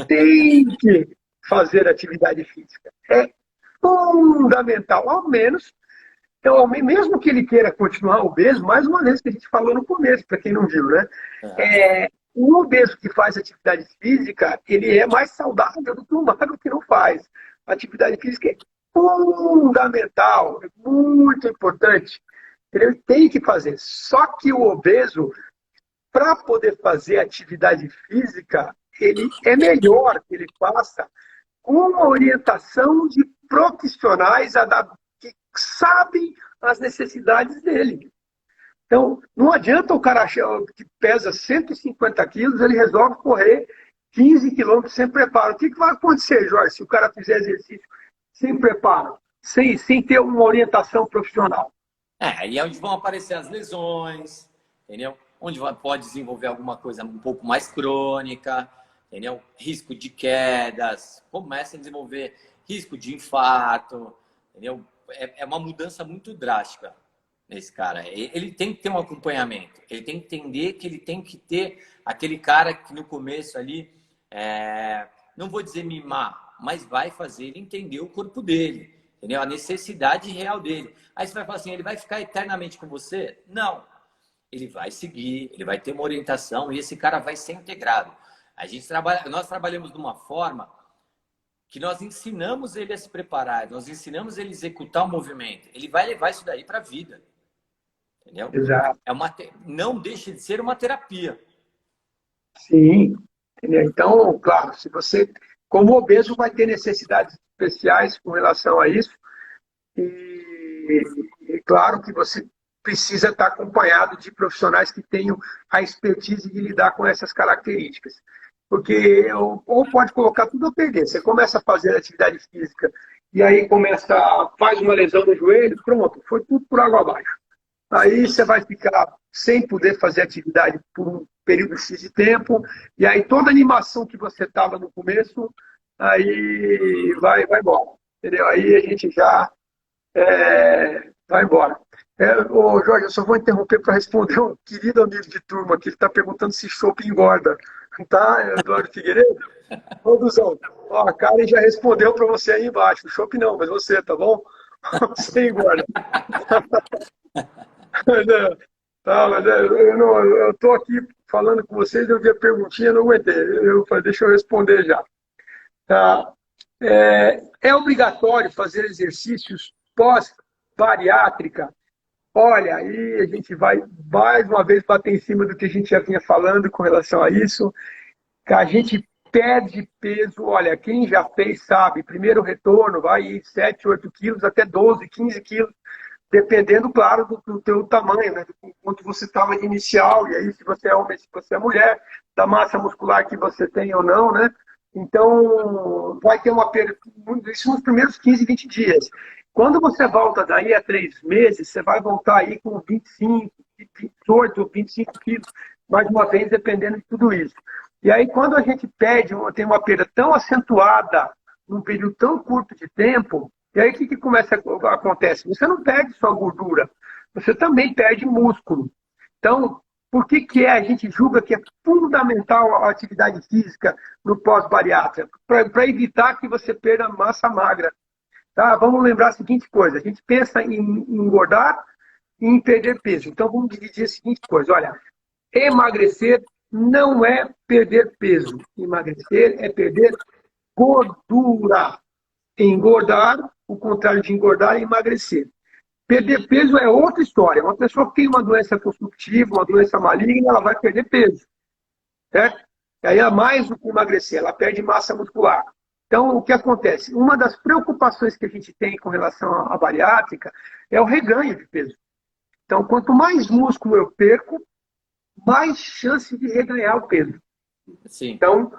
[SPEAKER 1] Tem que fazer atividade física. É fundamental, ao menos, então, mesmo que ele queira continuar obeso, mais uma vez que a gente falou no começo, para quem não viu, né?
[SPEAKER 2] É.
[SPEAKER 1] O obeso que faz atividade física, ele é mais saudável do que o magro que não faz. A atividade física é fundamental, é muito importante. Ele tem que fazer. Só que o obeso, para poder fazer atividade física, ele é melhor que ele faça com uma orientação de profissionais que sabem as necessidades dele. Então, não adianta o cara que pesa 150 quilos, ele resolve correr 15 quilômetros sem preparo. O que vai acontecer, Jorge, se o cara fizer exercício sem preparo, sem ter uma orientação profissional?
[SPEAKER 2] E é onde vão aparecer as lesões, entendeu? Onde pode desenvolver alguma coisa um pouco mais crônica, entendeu? Risco de quedas, começa a desenvolver risco de infarto, entendeu? É uma mudança muito drástica nesse cara. Ele tem que ter um acompanhamento, ele tem que entender que ele tem que ter aquele cara que no começo ali, não vou dizer mimar, mas vai fazer ele entender o corpo dele, entendeu? A necessidade real dele. Aí você vai falar assim, ele vai ficar eternamente com você? Não. Ele vai seguir, ele vai ter uma orientação e esse cara vai ser integrado. Nós trabalhamos de uma forma que nós ensinamos ele a se preparar, nós ensinamos ele a executar o movimento. Ele vai levar isso daí para a vida. Entendeu?
[SPEAKER 1] Exato.
[SPEAKER 2] Não deixa de ser uma terapia.
[SPEAKER 1] Sim. Entendeu? Então, claro, se você, como obeso, vai ter necessidades especiais com relação a isso. E claro que você precisa estar acompanhado de profissionais que tenham a expertise de lidar com essas características. Porque ou pode colocar tudo a perder. Você começa a fazer atividade física e aí faz uma lesão no joelho, pronto, foi tudo por água abaixo. Aí você vai ficar sem poder fazer atividade por um período X de tempo, e aí toda a animação que você estava no começo, aí vai embora. Entendeu? Aí a gente já vai embora. Ô, Jorge, eu só vou interromper para responder um querido amigo de turma que ele está perguntando se chopp engorda. Tá, Eduardo Figueiredo? Ô, Duzão, ó, a Karen já respondeu para você aí embaixo. O chopp não, mas você, tá bom? Você engorda. Tá, mas eu estou aqui falando com vocês, eu vi a perguntinha, não aguentei. Eu falei, deixa eu responder já. Tá? É obrigatório fazer exercícios pós-bariátrica? Olha, aí a gente vai mais uma vez bater em cima do que a gente já vinha falando com relação a isso. A gente perde peso, olha, quem já fez sabe, primeiro retorno vai 7, 8 quilos, até 12, 15 quilos, dependendo, claro, do teu tamanho, né? Do quanto você estava inicial, e aí se você é homem, se você é mulher, da massa muscular que você tem ou não, né? Então, vai ter uma perda, isso nos primeiros 15, 20 dias. Quando você volta daí a 3 meses, você vai voltar aí com 25, 28, 25 quilos, mais uma vez, dependendo de tudo isso. E aí, quando a gente tem uma perda tão acentuada, num período tão curto de tempo, e aí o que acontece? Você não perde só gordura, você também perde músculo. Então, por que a gente julga que é fundamental a atividade física no pós-bariátrica? Para evitar que você perda massa magra. Tá? Vamos lembrar a seguinte coisa, a gente pensa em engordar e em perder peso. Então, vamos dividir a seguinte coisa, olha, emagrecer não é perder peso, emagrecer é perder gordura. Engordar, o contrário de engordar é emagrecer. Perder peso é outra história. Uma pessoa que tem uma doença construtiva, uma doença maligna, ela vai perder peso. Certo? E aí é mais do que emagrecer, ela perde massa muscular. Então, o que acontece? Uma das preocupações que a gente tem com relação à bariátrica é o reganho de peso. Então, quanto mais músculo eu perco, mais chance de reganhar o peso.
[SPEAKER 2] Sim.
[SPEAKER 1] Então,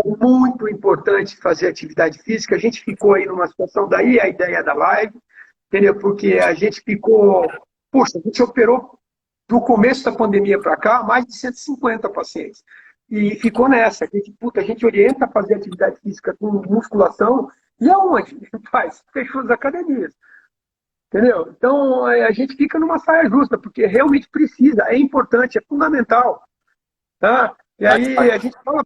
[SPEAKER 1] é muito importante fazer atividade física. A gente ficou aí numa situação, daí a ideia da live, entendeu? Porque a gente ficou... Poxa, a gente operou do começo da pandemia para cá mais de 150 pacientes. E ficou nessa. A gente orienta a fazer atividade física com musculação. E aonde? Faz? Fechou as academias. Entendeu? Então, a gente fica numa saia justa, porque realmente precisa, é importante, é fundamental. Tá? E aí a gente fala...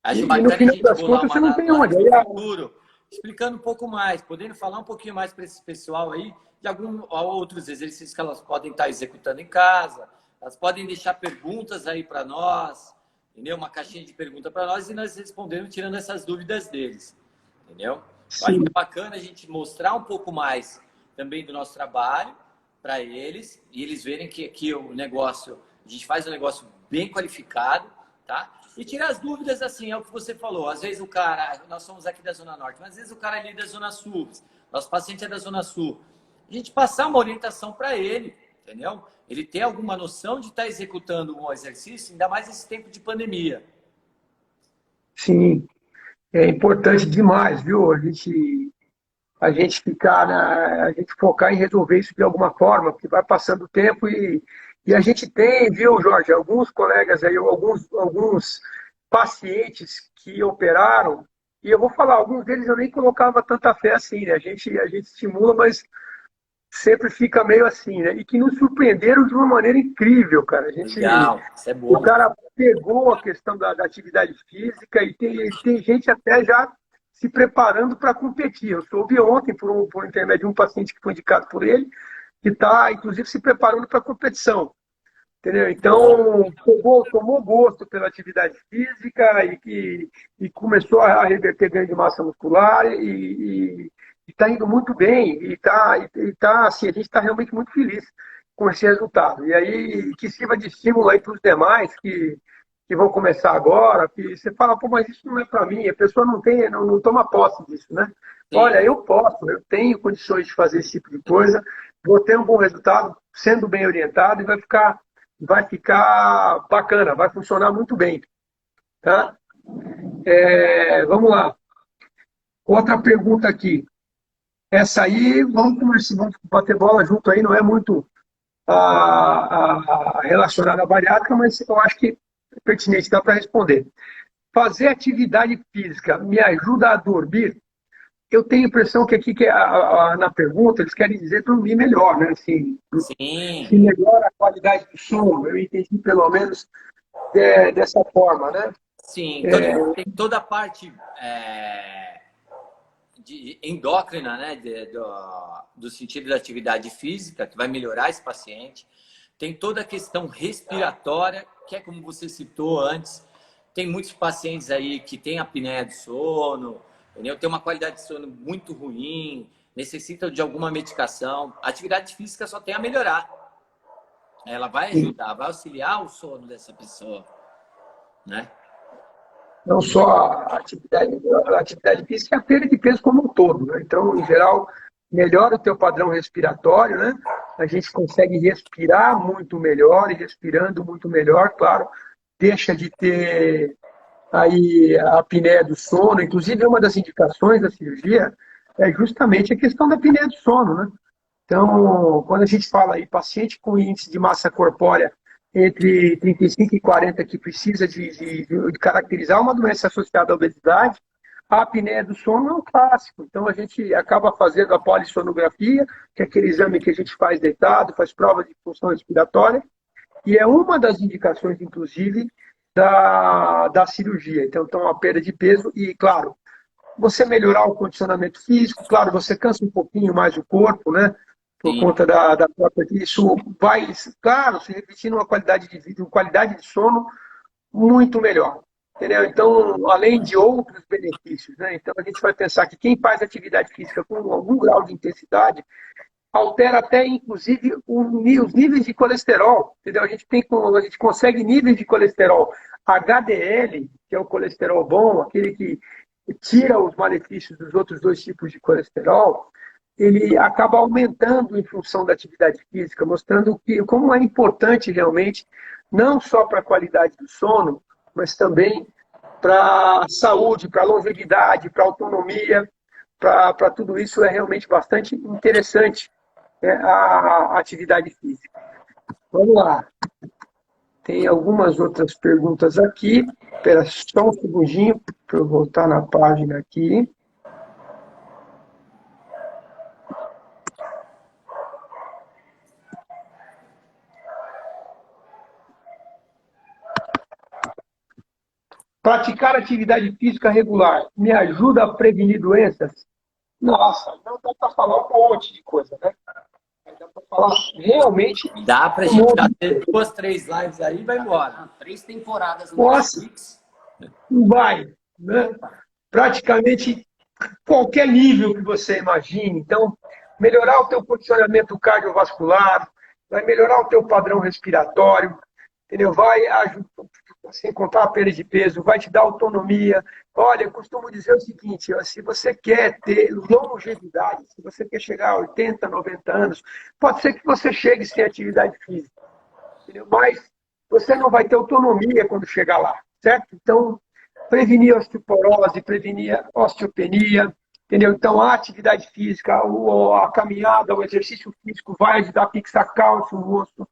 [SPEAKER 2] Acho
[SPEAKER 1] E
[SPEAKER 2] bacana
[SPEAKER 1] no
[SPEAKER 2] a
[SPEAKER 1] final
[SPEAKER 2] gente
[SPEAKER 1] das
[SPEAKER 2] bolar
[SPEAKER 1] contas,
[SPEAKER 2] uma
[SPEAKER 1] você não tem
[SPEAKER 2] live
[SPEAKER 1] onde.
[SPEAKER 2] no futuro, explicando um pouco mais, podendo falar um pouquinho mais para esse pessoal aí, de alguns outros exercícios que elas podem estar executando em casa, elas podem deixar perguntas aí para nós, entendeu? Uma caixinha de perguntas para nós e nós respondendo, tirando essas dúvidas deles, entendeu? Eu acho que é bacana a gente mostrar um pouco mais também do nosso trabalho para eles e eles verem que aqui o negócio, a gente faz um negócio bem qualificado, tá? E tirar as dúvidas, assim, é o que você falou. Às vezes o cara, nós somos aqui da Zona Norte, mas às vezes o cara ali da Zona Sul, nosso paciente é da Zona Sul. A gente passar uma orientação para ele, entendeu? Ele ter alguma noção de estar executando um exercício, ainda mais nesse tempo de pandemia.
[SPEAKER 1] Sim, é importante demais, viu? A gente a gente focar em resolver isso de alguma forma, porque vai passando o tempo e a gente tem, viu, Jorge, alguns colegas aí, alguns pacientes que operaram, e eu vou falar, alguns deles eu nem colocava tanta fé assim, né? A gente estimula, mas sempre fica meio assim, né? E que nos surpreenderam de uma maneira incrível, cara.
[SPEAKER 2] Legal, isso é
[SPEAKER 1] O
[SPEAKER 2] bom.
[SPEAKER 1] cara pegou a questão da atividade física e tem gente até já se preparando para competir. Eu soube ontem, por intermédio de um paciente que foi indicado por ele, que está, inclusive, se preparando para a competição. Entendeu? Então, tomou gosto pela atividade física e começou a reverter ganho de massa muscular e está indo muito bem. Assim, a gente está realmente muito feliz com esse resultado. E aí, que sirva de estímulo aí para os demais que vão começar agora, que você fala, pô, mas isso não é para mim, a pessoa não toma posse disso, né?
[SPEAKER 2] Sim.
[SPEAKER 1] Olha, eu tenho condições de fazer esse tipo de coisa, vou ter um bom resultado, sendo bem orientado e vai ficar bacana, vai funcionar muito bem. Tá? Vamos lá. Outra pergunta aqui. Essa aí, vamos conversar, vamos bater bola junto aí, não é muito relacionada à bariátrica, mas eu acho que é pertinente, dá para responder. Fazer atividade física me ajuda a dormir? Eu tenho a impressão que aqui, na pergunta, eles querem dizer dormir melhor, né? Assim, se
[SPEAKER 2] Sim,
[SPEAKER 1] melhora a qualidade do sono, eu entendi pelo menos dessa forma, né?
[SPEAKER 2] sim. Tem toda a parte de endócrina, né? Do sentido da atividade física, que vai melhorar esse paciente. Tem toda a questão respiratória, que é como você citou antes. Tem muitos pacientes aí que têm apneia do sono, entendeu? Tem uma qualidade de sono muito ruim, necessitam de alguma medicação. A atividade física só tem a melhorar. Ela vai ajudar, vai auxiliar o sono dessa pessoa, né?
[SPEAKER 1] Não só a atividade física, é a perda de peso como um todo, né? Então, em geral, melhora o teu padrão respiratório, né? A gente consegue respirar muito melhor, e respirando muito melhor, claro, deixa de ter aí a apneia do sono. Inclusive, uma das indicações da cirurgia é justamente a questão da apneia do sono, né? Então, quando a gente fala aí paciente com índice de massa corpórea entre 35 e 40 que precisa de caracterizar uma doença associada à obesidade, a apneia do sono é um clássico. Então, a gente acaba fazendo a polissonografia, que é aquele exame que a gente faz deitado, faz prova de função respiratória, e é uma das indicações, inclusive, da cirurgia. Então, a perda de peso e, claro, você melhorar o condicionamento físico, claro, você cansa um pouquinho mais o corpo, né? Por
[SPEAKER 2] Sim,
[SPEAKER 1] conta da própria. Isso vai, claro, se refletir numa qualidade de vida, uma qualidade de sono muito melhor. Entendeu? Então, além de outros benefícios, né? Então, a gente vai pensar que quem faz atividade física com algum grau de intensidade altera até, inclusive, os níveis de colesterol. Entendeu? A gente consegue níveis de colesterol HDL, que é o colesterol bom, aquele que tira os malefícios dos outros dois tipos de colesterol, ele acaba aumentando em função da atividade física, mostrando como é importante realmente, não só para a qualidade do sono, mas também para a saúde, para a longevidade, para a autonomia, para tudo isso é realmente bastante interessante, né, a atividade física. Vamos lá. Tem algumas outras perguntas aqui. Espera só um segundinho para eu voltar na página aqui. Praticar atividade física regular me ajuda a prevenir doenças? Nossa, não dá para falar um monte de coisa, né? Dá para falar realmente
[SPEAKER 2] dá pra
[SPEAKER 1] um
[SPEAKER 2] gente
[SPEAKER 1] monte de
[SPEAKER 2] fazer
[SPEAKER 1] coisa.
[SPEAKER 2] 2, 3 lives aí e vai embora.
[SPEAKER 3] 3 temporadas no
[SPEAKER 1] Nossa,
[SPEAKER 3] Netflix.
[SPEAKER 1] vai, né? Praticamente qualquer nível que você imagine. Então, melhorar o teu condicionamento cardiovascular, vai melhorar o teu padrão respiratório, entendeu? Vai ajudar, sem contar a perda de peso, vai te dar autonomia. Olha, eu costumo dizer o seguinte, ó, se você quer ter longevidade, se você quer chegar a 80, 90 anos, pode ser que você chegue sem atividade física, entendeu? Mas você não vai ter autonomia quando chegar lá, certo? Então, prevenir a osteoporose, prevenir a osteopenia, entendeu? Então, a atividade física, a caminhada, o exercício físico vai ajudar a fixar cálcio no osso.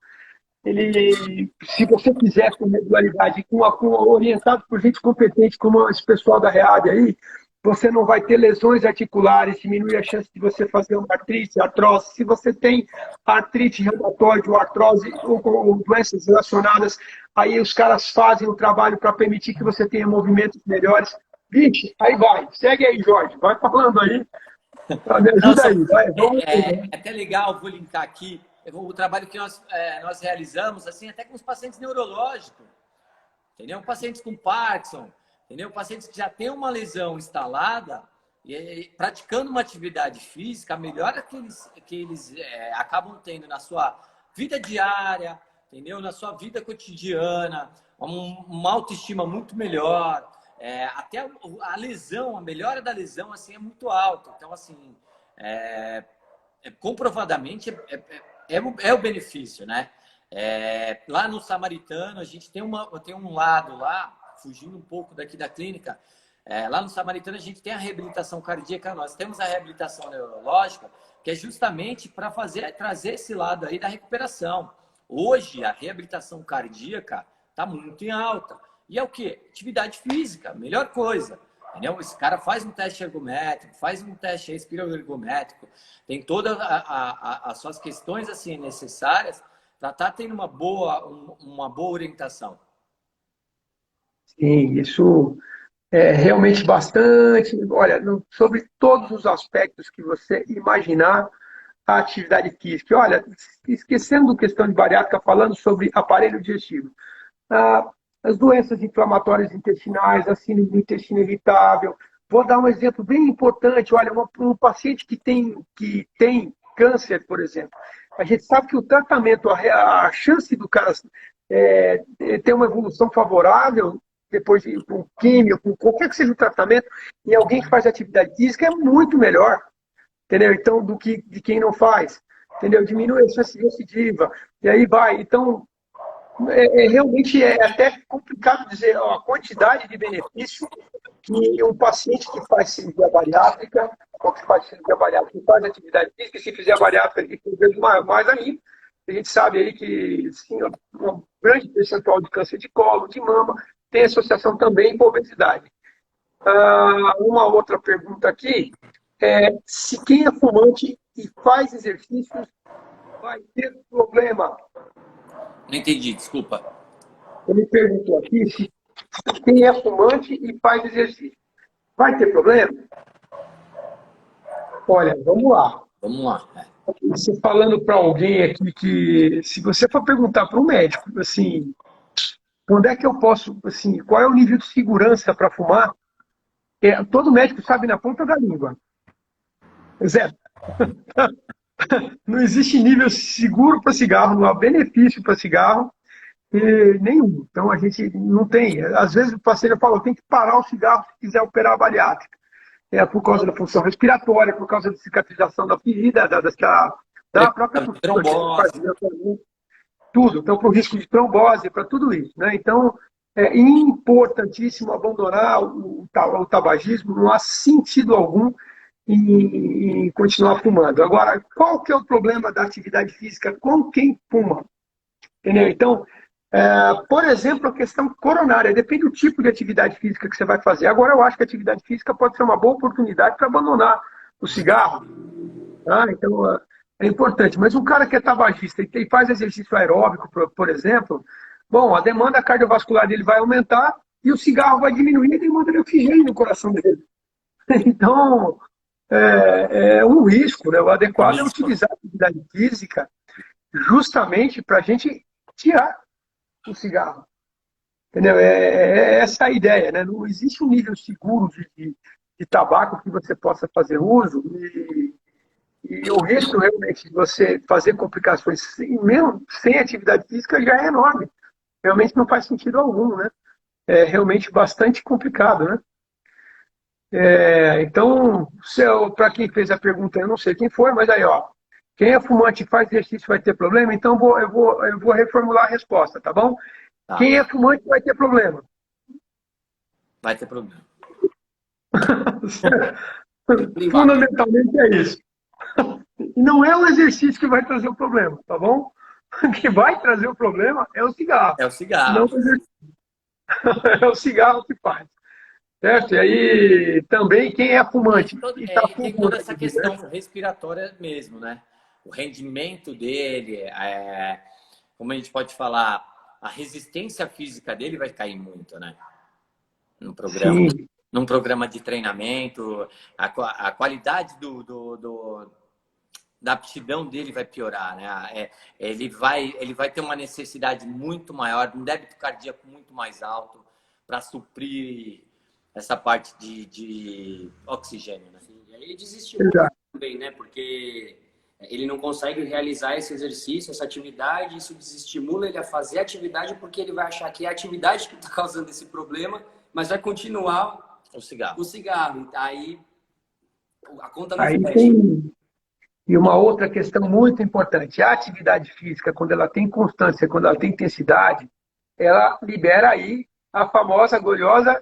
[SPEAKER 1] Ele, se você fizer com regularidade, orientado por gente competente, como esse pessoal da REAB aí, você não vai ter lesões articulares, diminui a chance de você fazer uma artrite, artrose. Se você tem artrite reumatoide ou artrose ou doenças relacionadas, aí os caras fazem o trabalho para permitir que você tenha movimentos melhores. Vixe, aí vai. Segue aí, Jorge. Vai falando aí. Me
[SPEAKER 2] Não,
[SPEAKER 1] ajuda aí. Vai. Vamos.
[SPEAKER 2] é até legal, vou linkar aqui o trabalho que nós realizamos, assim, até com os pacientes neurológicos, entendeu? Pacientes com Parkinson, entendeu? Pacientes que já têm uma lesão instalada e praticando uma atividade física, a melhora que eles acabam tendo na sua vida diária, entendeu? Na sua vida cotidiana, uma autoestima muito melhor, até a lesão, a melhora da lesão, assim, é muito alta. Então, assim, comprovadamente é o benefício, né? Lá no Samaritano, a gente tem um lado lá fugindo um pouco daqui da clínica, lá no Samaritano a gente tem a reabilitação cardíaca, nós temos a reabilitação neurológica, que é justamente para trazer esse lado aí da recuperação. Hoje, a reabilitação cardíaca está muito em alta. E é o quê? Atividade física, melhor coisa. Entendeu? Esse cara faz um teste ergométrico, faz um teste respiro-ergométrico, tem todas as suas questões assim necessárias para estar tendo uma boa orientação.
[SPEAKER 1] Sim, isso é realmente bastante. Olha, sobre todos os aspectos que você imaginar a atividade física. E olha, esquecendo questão de bariátrica, falando sobre aparelho digestivo. Ah, as doenças inflamatórias intestinais, a síndrome do intestino irritável. Vou dar um exemplo bem importante. Olha, um paciente que tem câncer, por exemplo. A gente sabe que o tratamento, a chance do cara ter uma evolução favorável depois de com químio, com qualquer que seja o tratamento, em alguém que faz atividade física é muito melhor, entendeu? Então, do que de quem não faz, entendeu? Diminui a chance de recidiva, e aí vai. Então, realmente é até complicado dizer ó, a quantidade de benefício que um paciente que faz cirurgia bariátrica, ou que faz cirurgia bariátrica, que faz atividade física, e se fizer bariátrica, ele tem mais ainda. A gente sabe aí que sim, um grande percentual de câncer de colo, de mama, tem associação também com obesidade. Uma outra pergunta aqui é se quem é fumante e faz exercícios vai ter problema.
[SPEAKER 2] Não entendi, desculpa.
[SPEAKER 1] Ele perguntou aqui se quem é fumante e faz exercício vai ter problema? Olha, vamos lá.
[SPEAKER 2] Vamos lá.
[SPEAKER 1] Você falando para alguém aqui que, se você for perguntar para um médico, assim, quando é que eu posso, assim, qual é o nível de segurança para fumar? Todo médico sabe na ponta da língua. Zé, não existe nível seguro para cigarro, não há benefício para cigarro nenhum. Então a gente não tem. Às vezes o paciente fala, tem que parar o cigarro se quiser operar a bariátrica. Por causa da função respiratória, por causa da cicatrização da ferida, da própria
[SPEAKER 2] trombose.
[SPEAKER 1] Tudo. Então, para o risco de trombose, para tudo isso. Né? Então, é importantíssimo abandonar o tabagismo, não há sentido algum em continuar fumando. Agora, qual que é o problema da atividade física com quem fuma? Entendeu? Então, por exemplo, a questão coronária, depende do tipo de atividade física que você vai fazer. Agora, eu acho que a atividade física pode ser uma boa oportunidade para abandonar o cigarro. Tá? Então, é importante. Mas um cara que é tabagista e faz exercício aeróbico, por exemplo, bom, a demanda cardiovascular dele vai aumentar e o cigarro vai diminuir a demanda de oxigênio no coração dele. Então, é um risco, né? O adequado é utilizar a atividade física justamente para a gente tirar o cigarro. Entendeu? Essa a ideia, né? Não existe um nível seguro de tabaco que você possa fazer uso e o risco realmente de você fazer complicações mesmo sem atividade física já é enorme. Realmente não faz sentido algum, né? É realmente bastante complicado, né? Então, para quem fez a pergunta, eu não sei quem foi, mas aí, ó, quem é fumante e faz exercício vai ter problema? Então, eu vou reformular a resposta, tá bom? Tá. Quem é fumante vai ter problema.
[SPEAKER 2] Vai ter problema.
[SPEAKER 1] Fundamentalmente é isso. Não é o exercício que vai trazer o problema, tá bom? O que vai trazer o problema é o cigarro.
[SPEAKER 2] É o cigarro.
[SPEAKER 1] Não o exercício. É o cigarro que faz. Certo? E aí também quem é fumante.
[SPEAKER 2] Tem toda essa questão respiratória mesmo, né? O rendimento dele, como a gente pode falar, a resistência física dele vai cair muito, né? No programa. Sim. Num programa de treinamento, a qualidade da aptidão dele vai piorar, né? Ele vai ter uma necessidade muito maior, um débito cardíaco muito mais alto para suprir essa parte de oxigênio, né?
[SPEAKER 3] Sim, e aí desestimula também, né? Porque ele não consegue realizar esse exercício, essa atividade, isso desestimula ele a fazer a atividade porque ele vai achar que é a atividade que está causando esse problema, mas vai continuar
[SPEAKER 2] o cigarro.
[SPEAKER 3] Aí a conta não
[SPEAKER 1] fecha. E uma outra questão muito importante, a atividade física, quando ela tem constância, quando ela tem intensidade, ela libera aí a famosa, gloriosa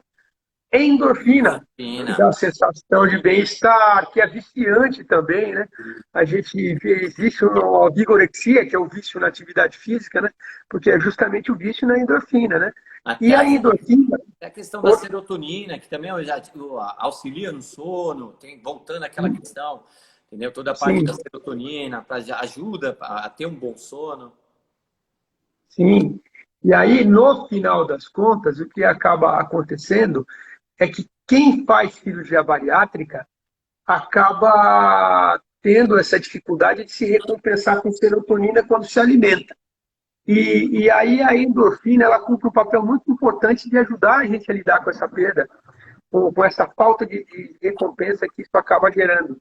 [SPEAKER 1] endorfina, que dá a sensação de bem-estar, que é viciante também, né? A gente existe a vigorexia, que é o vício na atividade física, né? Porque é justamente o vício na endorfina, né? E a endorfina...
[SPEAKER 2] É a questão da serotonina, que também auxilia no sono, voltando àquela questão, entendeu? Toda a parte da serotonina ajuda a ter um bom sono.
[SPEAKER 1] Sim. E aí, no final das contas, o que acaba acontecendo é que quem faz cirurgia bariátrica acaba tendo essa dificuldade de se recompensar com serotonina quando se alimenta. E aí a endorfina ela cumpre um papel muito importante de ajudar a gente a lidar com essa perda, com essa falta de recompensa que isso acaba gerando.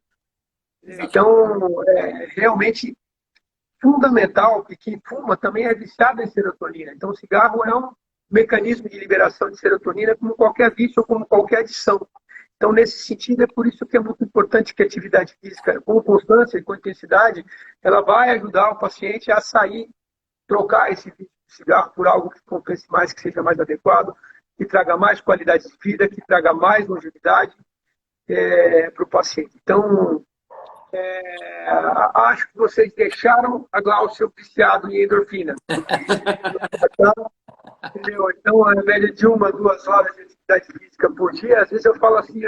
[SPEAKER 1] Então, é realmente fundamental que quem fuma também é viciado em serotonina. Então, o cigarro é um mecanismo de liberação de serotonina como qualquer vício ou como qualquer adição. Então, nesse sentido, é por isso que é muito importante que a atividade física, com constância e com intensidade, ela vai ajudar o paciente a sair, trocar esse cigarro por algo que compense mais, que seja mais adequado, que traga mais qualidade de vida, que traga mais longevidade para o paciente. Então, acho que vocês deixaram a Glaucia viciado em endorfina. Então, a média de 1-2 horas de atividade física por dia, às vezes eu falo assim,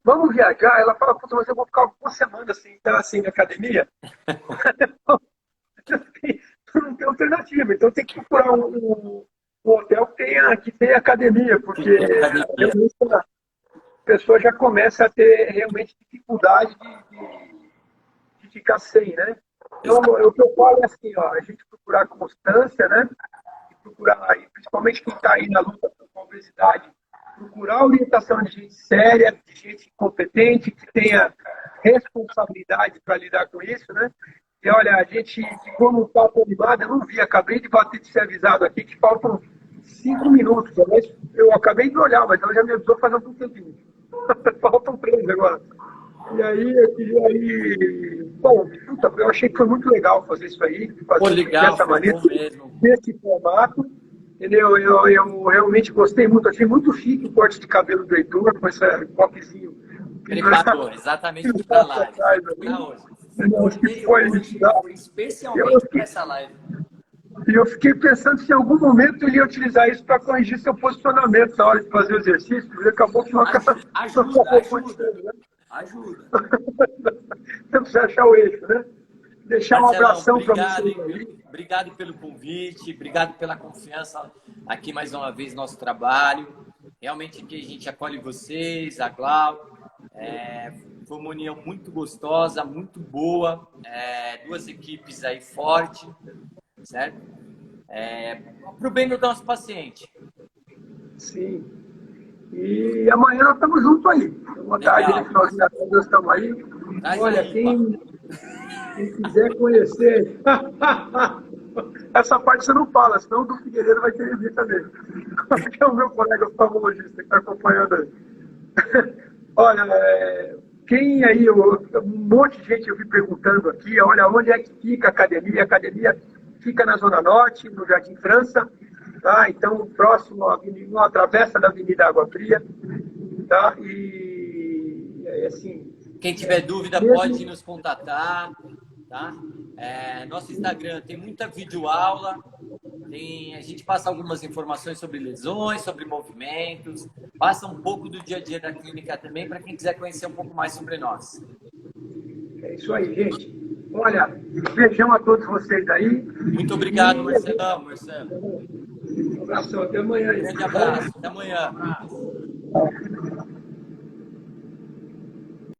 [SPEAKER 1] vamos viajar, ela fala, puta, mas eu vou ficar uma semana sem estar assim na academia. Não tem alternativa, então tem que procurar um hotel que tenha academia, porque realmente a pessoa já começa a ter realmente dificuldade de ficar sem, né? Então, o que eu falo é assim, ó, a gente procurar constância, né? Procurar, principalmente quem está aí na luta contra a obesidade, procurar orientação de gente séria, de gente competente, que tenha responsabilidade para lidar com isso, né? E olha, a gente ficou num papo animado, eu não vi, acabei de bater de ser avisado aqui que faltam 5 minutos. Eu acabei de olhar, mas ela já me avisou faz algum tempinho. Faltam 3 agora. E aí, eu queria aí... Bom, puta, eu achei que foi muito legal fazer isso aí, fazer dessa maneira, desse formato. Entendeu? Eu realmente gostei muito, achei muito chique o corte de cabelo do Heitor, com esse coquezinho.
[SPEAKER 2] Preparou, exatamente para lá.
[SPEAKER 3] Foi especialmente para essa live.
[SPEAKER 1] E eu fiquei pensando se em algum momento ele ia utilizar isso para corrigir seu posicionamento na hora de fazer o exercício, e acabou que não acabou.
[SPEAKER 3] Ajuda.
[SPEAKER 1] Você precisa achar o eixo, né? Deixar
[SPEAKER 2] Marcelão,
[SPEAKER 1] um abração para vocês aí.
[SPEAKER 2] Obrigado pelo convite, obrigado pela confiança aqui mais uma vez no nosso trabalho. Realmente aqui a gente acolhe vocês, a Glau. Foi uma união muito gostosa, muito boa. 2 equipes aí fortes, certo? Para o bem do nosso paciente.
[SPEAKER 1] Sim. E amanhã nós estamos juntos aí. Boa tarde, no finalzinho da tarde nós estamos aí. Olha, quem quiser conhecer... Essa parte você não fala, senão o do Figueiredo vai querer vir também. Que é o meu colega oftalmologista que está acompanhando aí. Olha, quem aí, um monte de gente eu vi perguntando aqui, olha, onde é que fica a academia? A academia fica na Zona Norte, no Jardim França, tá? Então, próximo à avenida, à travessa da Avenida Água Fria, tá? E, assim...
[SPEAKER 2] Quem tiver dúvida pode nos contatar, tá? Nosso Instagram tem muita videoaula, a gente passa algumas informações sobre lesões, sobre movimentos, passa um pouco do dia a dia da clínica também, para quem quiser conhecer um pouco mais sobre nós.
[SPEAKER 1] É isso aí, gente. Olha, beijão a todos vocês aí.
[SPEAKER 2] Muito obrigado, Marcelão.
[SPEAKER 1] Um abração, até amanhã.
[SPEAKER 2] Grande abraço, até amanhã.